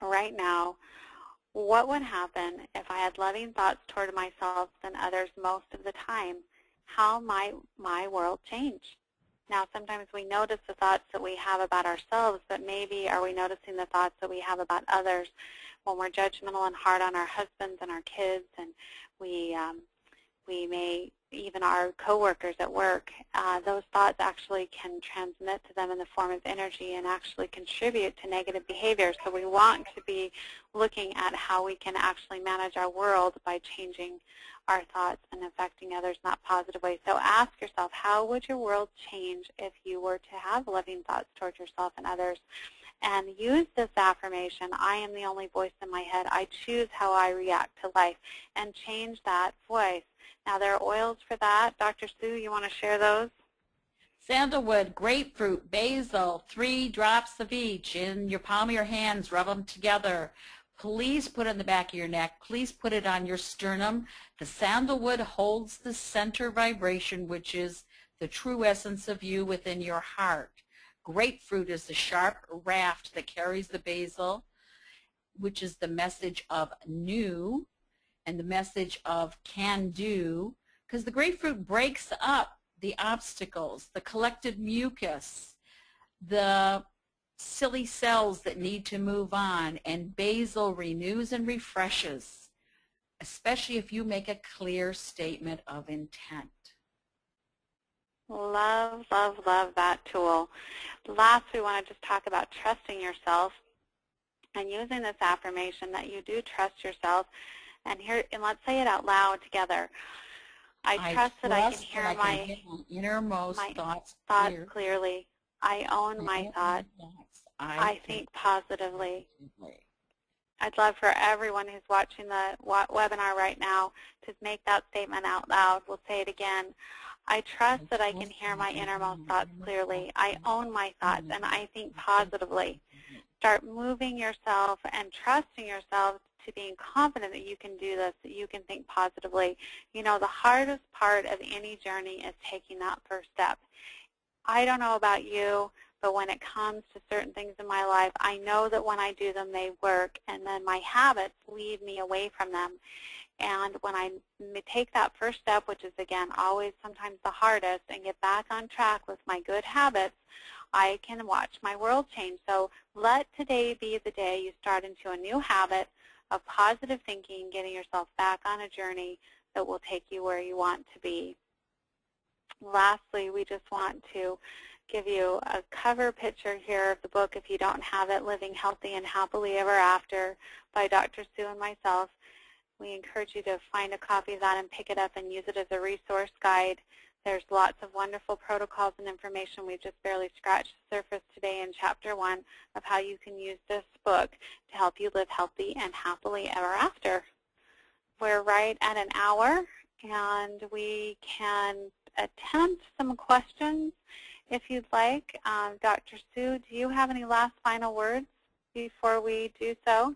right now. What would happen if I had loving thoughts toward myself and others most of the time? How might my world change? Now, sometimes we notice the thoughts that we have about ourselves, but maybe are we noticing the thoughts that we have about others when we're judgmental and hard on our husbands and our kids, and we may, even our coworkers at work, those thoughts actually can transmit to them in the form of energy and actually contribute to negative behavior. So we want to be looking at how we can actually manage our world by changing our thoughts and affecting others in that positive way. So ask yourself, how would your world change if you were to have loving thoughts towards yourself and others? And use this affirmation, I am the only voice in my head. I choose how I react to life, and change that voice. Now, there are oils for that. Dr. Sue, you want to share those? Sandalwood, grapefruit, basil, 3 drops of each in your palm of your hands. Rub them together. Please put it in the back of your neck. Please put it on your sternum. The sandalwood holds the center vibration, which is the true essence of you within your heart. Grapefruit is the sharp raft that carries the basil, which is the message of new and the message of can do, because the grapefruit breaks up the obstacles, the collected mucus, the silly cells that need to move on, and basil renews and refreshes, especially if you make a clear statement of intent. Love, love, love that tool. Last, we want to just talk about trusting yourself and using this affirmation that you do trust yourself. And let's say it out loud together. I trust that I can hear my innermost thoughts clearly. I own my thoughts. I think positively. I'd love for everyone who's watching the webinar right now to make that statement out loud. We'll say it again. I trust that I can hear my innermost thoughts clearly. I own my thoughts, and I think positively. Start moving yourself and trusting yourself to being confident that you can do this, that you can think positively. You know, the hardest part of any journey is taking that first step. I don't know about you, but when it comes to certain things in my life, I know that when I do them, they work, and then my habits lead me away from them. And when I take that first step, which is, again, always sometimes the hardest, and get back on track with my good habits, I can watch my world change. So let today be the day you start into a new habit of positive thinking, getting yourself back on a journey that will take you where you want to be. Lastly, we just want to give you a cover picture here of the book, if you don't have it, Living Healthy and Happily Ever After by Dr. Sue and myself. We encourage you to find a copy of that and pick it up and use it as a resource guide. There's lots of wonderful protocols and information. We've just barely scratched the surface today in Chapter 1 of how you can use this book to help you live healthy and happily ever after. We're right at an hour, and we can attempt some questions if you'd like. Dr. Sue, do you have any last final words before we do so?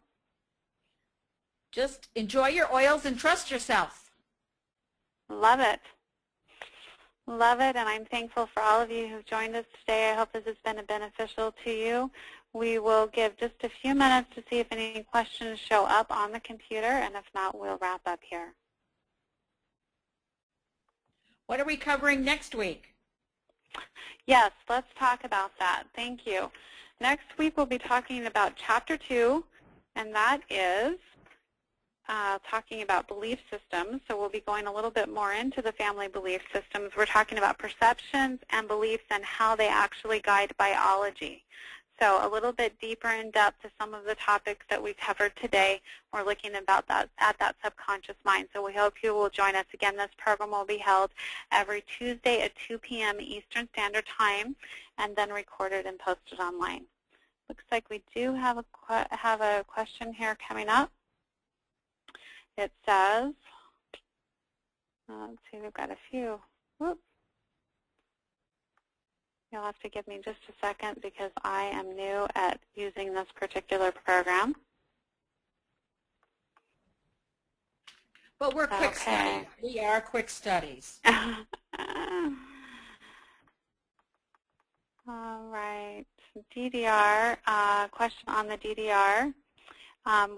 Just enjoy your oils and trust yourself. Love it. Love it, and I'm thankful for all of you who've joined us today. I hope this has been beneficial to you. We will give just a few minutes to see if any questions show up on the computer, and if not, we'll wrap up here. What are we covering next week? Yes, let's talk about that. Thank you. Next week we'll be talking about Chapter 2, and that is talking about belief systems. So we'll be going a little bit more into the family belief systems. We're talking about perceptions and beliefs and how they actually guide biology. So a little bit deeper in depth to some of the topics that we covered today. We're looking at that subconscious mind. So we hope you will join us. Again, this program will be held every Tuesday at 2 p.m. Eastern Standard Time, and then recorded and posted online. Looks like we do have a question here coming up. It says, let's see, we've got a few. Whoop. You'll have to give me just a second because I am new at using this particular program. But we're quick studies. We are quick studies. All right. DDR, question on the DDR.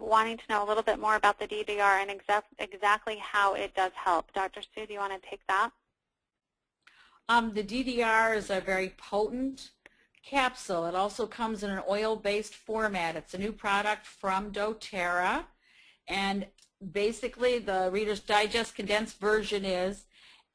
Wanting to know a little bit more about the DDR and exactly how it does help. Dr. Sue, do you want to take that? The DDR is a very potent capsule. It also comes in an oil-based format. It's a new product from doTERRA, and basically the Reader's Digest condensed version is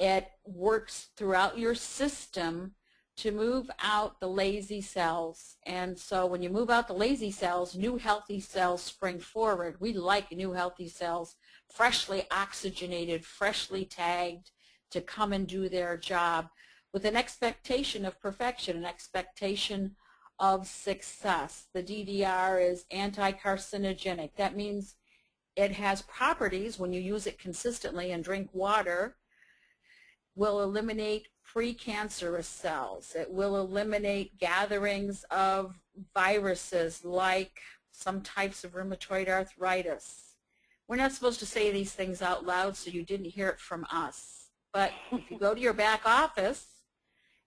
it works throughout your system to move out the lazy cells. And so when you move out the lazy cells, new healthy cells spring forward. We like new healthy cells, freshly oxygenated, freshly tagged, to come and do their job with an expectation of perfection, an expectation of success. The DDR is anti-carcinogenic. That means it has properties, when you use it consistently and drink water, will eliminate precancerous cells. It will eliminate gatherings of viruses like some types of rheumatoid arthritis. We're not supposed to say these things out loud, so you didn't hear it from us. But if you go to your back office,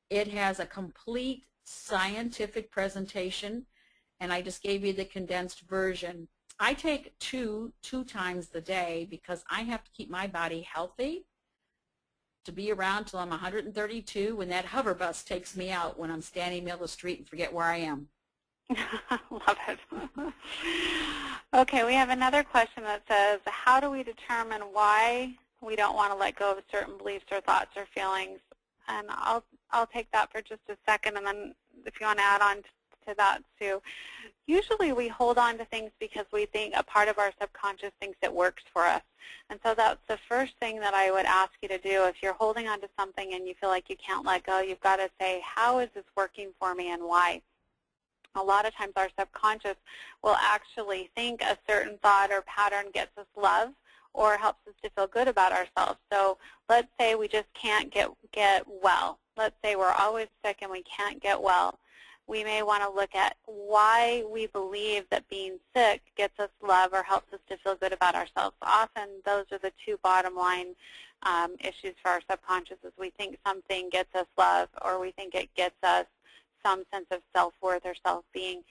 it has a complete scientific presentation, and I just gave you the condensed version. I take two times the day because I have to keep my body healthy to be around till I'm 132 when that hover bus takes me out when I'm standing in the middle of the street and forget where I am. Love it. Okay, we have another question that says, how do we determine why we don't want to let go of certain beliefs or thoughts or feelings? And I'll take that for just a second, and then if you want to add on to that, Sue. Usually we hold on to things because we think a part of our subconscious thinks it works for us. And so that's the first thing that I would ask you to do. If you're holding on to something and you feel like you can't let go, you've got to say, how is this working for me and why? A lot of times our subconscious will actually think a certain thought or pattern gets us love or helps us to feel good about ourselves. So let's say we just can't get well. Let's say we're always sick and we can't get well. We may want to look at why we believe that being sick gets us love or helps us to feel good about ourselves. Often those are the two bottom line issues for our subconscious, is we think something gets us love or we think it gets us some sense of self-worth or self-being.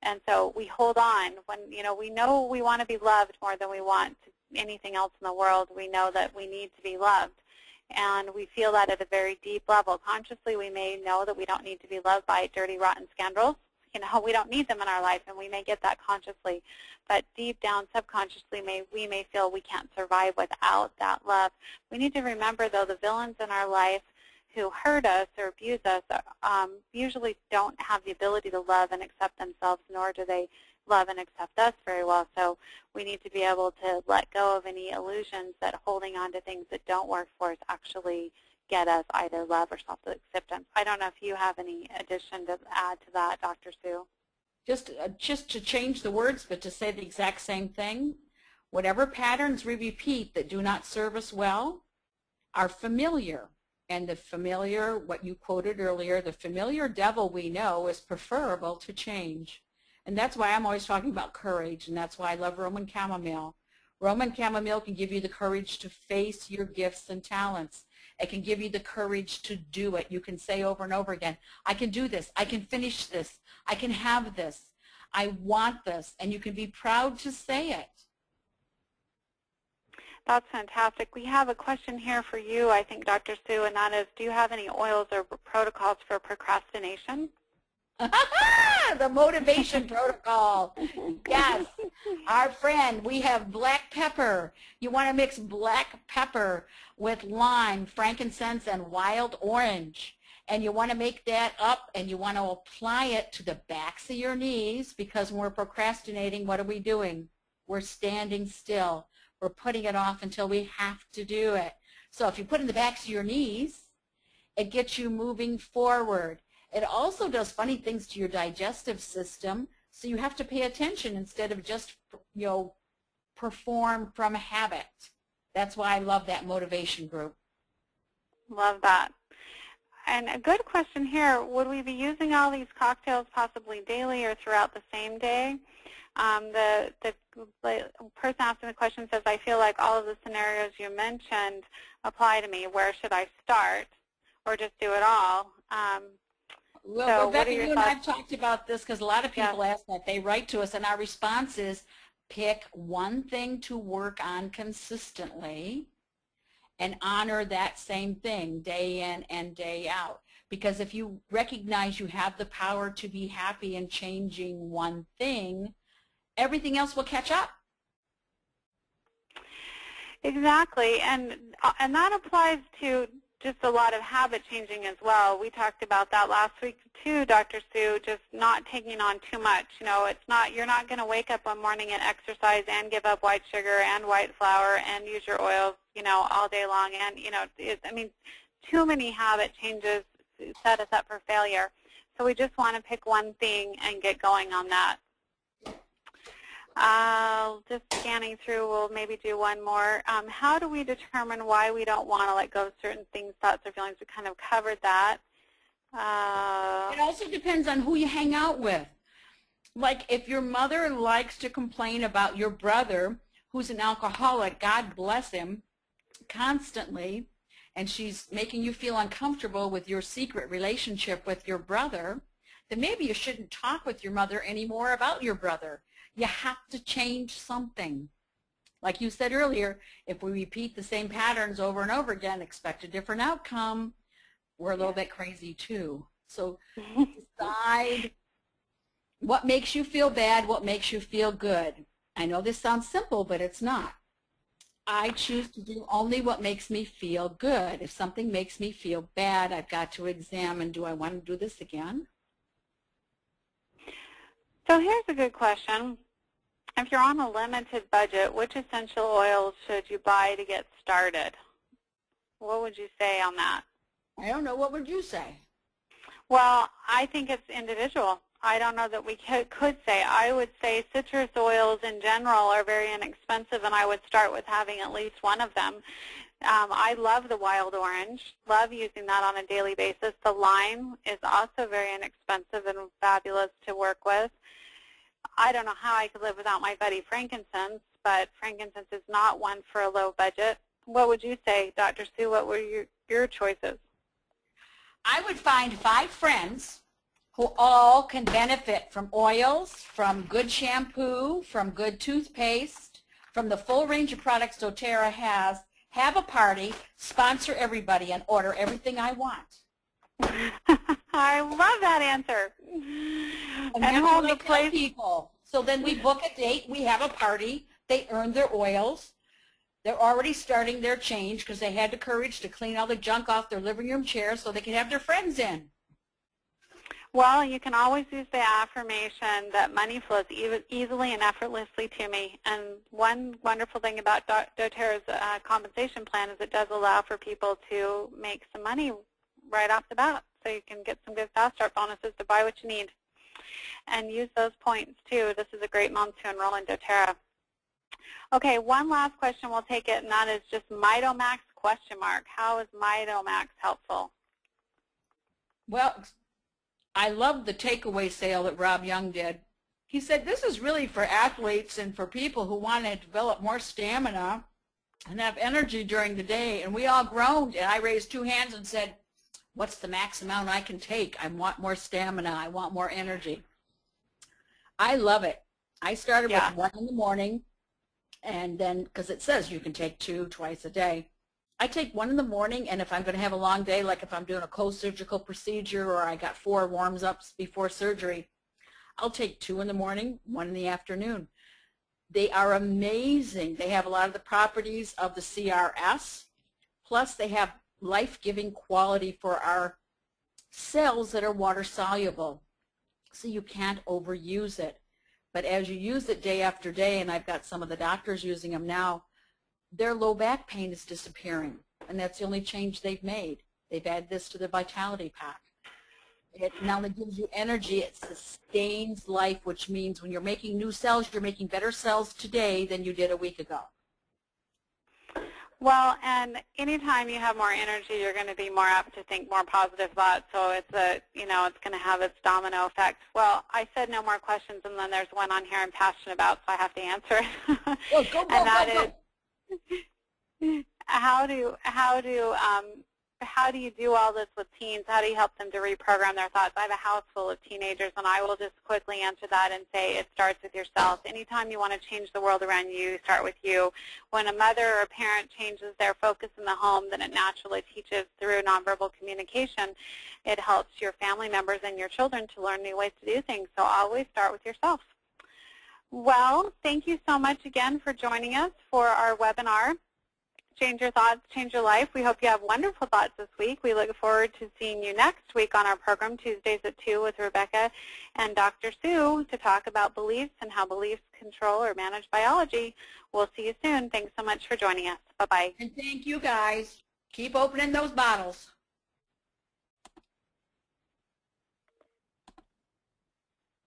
And so we hold on. When we know we want to be loved more than we want anything else in the world, we know that we need to be loved. And we feel that at a very deep level. Consciously, we may know that we don't need to be loved by dirty, rotten scoundrels. We don't need them in our life, and we may get that consciously. But deep down, subconsciously, we may feel we can't survive without that love. We need to remember, though, the villains in our life who hurt us or abuse us usually don't have the ability to love and accept themselves, nor do they love and accept us very well. So we need to be able to let go of any illusions that holding on to things that don't work for us actually get us either love or self-acceptance. I don't know if you have any addition to add to that, Dr. Sue. Just to change the words, but to say the exact same thing. Whatever patterns we repeat that do not serve us well are familiar. And the familiar, what you quoted earlier, the familiar devil we know is preferable to change. And that's why I'm always talking about courage, and that's why I love Roman chamomile. Roman chamomile can give you the courage to face your gifts and talents. It can give you the courage to do it. You can say over and over again, I can do this, I can finish this, I can have this, I want this, and you can be proud to say it. That's fantastic. We have a question here for you, I think, Dr. Sue, and that is, do you have any oils or protocols for procrastination? The motivation protocol. Yes. Our friend, we have black pepper. You want to mix black pepper with lime, frankincense, and wild orange. And you want to make that up, and you want to apply it to the backs of your knees, because when we're procrastinating, what are we doing? We're standing still. We're putting it off until we have to do it. So if you put it in the backs of your knees, it gets you moving forward. It also does funny things to your digestive system, so you have to pay attention instead of just, perform from habit. That's why I love that motivation group. Love that. And a good question here, would we be using all these cocktails possibly daily or throughout the same day? The person asking the question says, I feel like all of the scenarios you mentioned apply to me. Where should I start, or just do it all? Well, Rebecca, you and I have talked about this because a lot of people ask that. They write to us, and our response is pick one thing to work on consistently and honor that same thing day in and day out. Because if you recognize you have the power to be happy in changing one thing, everything else will catch up. Exactly, and that applies to just a lot of habit changing as well. We talked about that last week too, Dr. Sue, just not taking on too much. You're not going to wake up one morning and exercise and give up white sugar and white flour and use your oils, all day long. And, too many habit changes set us up for failure. So we just want to pick one thing and get going on that. Just scanning through, we'll maybe do one more. How do we determine why we don't want to let go of certain things, thoughts, or feelings? We kind of covered that. It also depends on who you hang out with. Like if your mother likes to complain about your brother, who's an alcoholic, God bless him, constantly, and she's making you feel uncomfortable with your secret relationship with your brother, then maybe you shouldn't talk with your mother anymore about your brother. You have to change something. Like you said earlier, if we repeat the same patterns over and over again, expect a different outcome, we're a little bit crazy too. So decide What makes you feel bad? What makes you feel good? I know this sounds simple, but it's not. I choose to do only what makes me feel good. If something makes me feel bad, I've got to examine, do I want to do this again? So here's a good question. If you're on a limited budget, which essential oils should you buy to get started? What would you say on that? I don't know. What would you say? Well, I think it's individual. I don't know that we could say. I would say citrus oils in general are very inexpensive, and I would start with having at least one of them. I love the wild orange, love using that on a daily basis. The lime is also very inexpensive and fabulous to work with. I don't know how I could live without my buddy frankincense, but frankincense is not one for a low budget. What would you say, Dr. Sue? What were your choices? I would find 5 friends who all can benefit from oils, from good shampoo, from good toothpaste, from the full range of products doTERRA has, have a party, sponsor everybody, and order everything I want. I love that answer. And hold the place. People. So then we book a date, we have a party, they earn their oils, they're already starting their change because they had the courage to clean all the junk off their living room chairs so they could have their friends in. Well, you can always use the affirmation that money flows easily and effortlessly to me. And one wonderful thing about doTERRA's compensation plan is it does allow for people to make some money right off the bat. So you can get some good fast start bonuses to buy what you need. And use those points, too. This is a great month to enroll in doTERRA. Okay, one last question. We'll take it, and that is just Mitomax ? How is Mitomax helpful? Well, I love the takeaway sale that Rob Young did. He said this is really for athletes and for people who want to develop more stamina and have energy during the day. And we all groaned, and I raised 2 hands and said, what's the max amount I can take? I want more stamina. I want more energy. I love it. I started with 1 in the morning, and then, because it says you can take 2 twice a day. I take 1 in the morning, and if I'm going to have a long day, like if I'm doing a post-surgical procedure or I got 4 warms-ups before surgery, I'll take 2 in the morning, 1 in the afternoon. They are amazing. They have a lot of the properties of the CRS, plus they have life-giving quality for our cells that are water-soluble, so you can't overuse it. But as you use it day after day, and I've got some of the doctors using them now, their low back pain is disappearing, and that's the only change they've made. They've added this to the Vitality Pack. It not only gives you energy, it sustains life, which means when you're making new cells, you're making better cells today than you did a week ago. Well, and anytime you have more energy, you're going to be more apt to think more positive thoughts. So it's it's going to have its domino effect. Well, I said no more questions, and then there's one on here I'm passionate about, so I have to answer it. Well, and that is, how do you do all this with teens? How do you help them to reprogram their thoughts? I have a house full of teenagers, and I will just quickly answer that and say it starts with yourself. Anytime you want to change the world around you, start with you. When a mother or a parent changes their focus in the home, then it naturally teaches through nonverbal communication. It helps your family members and your children to learn new ways to do things. So always start with yourself. Well, thank you so much again for joining us for our webinar. Change Your Thoughts, Change Your Life. We hope you have wonderful thoughts this week. We look forward to seeing you next week on our program, Tuesdays at 2 with Rebecca and Dr. Sue, to talk about beliefs and how beliefs control or manage biology. We'll see you soon. Thanks so much for joining us. Bye-bye. And thank you, guys. Keep opening those bottles.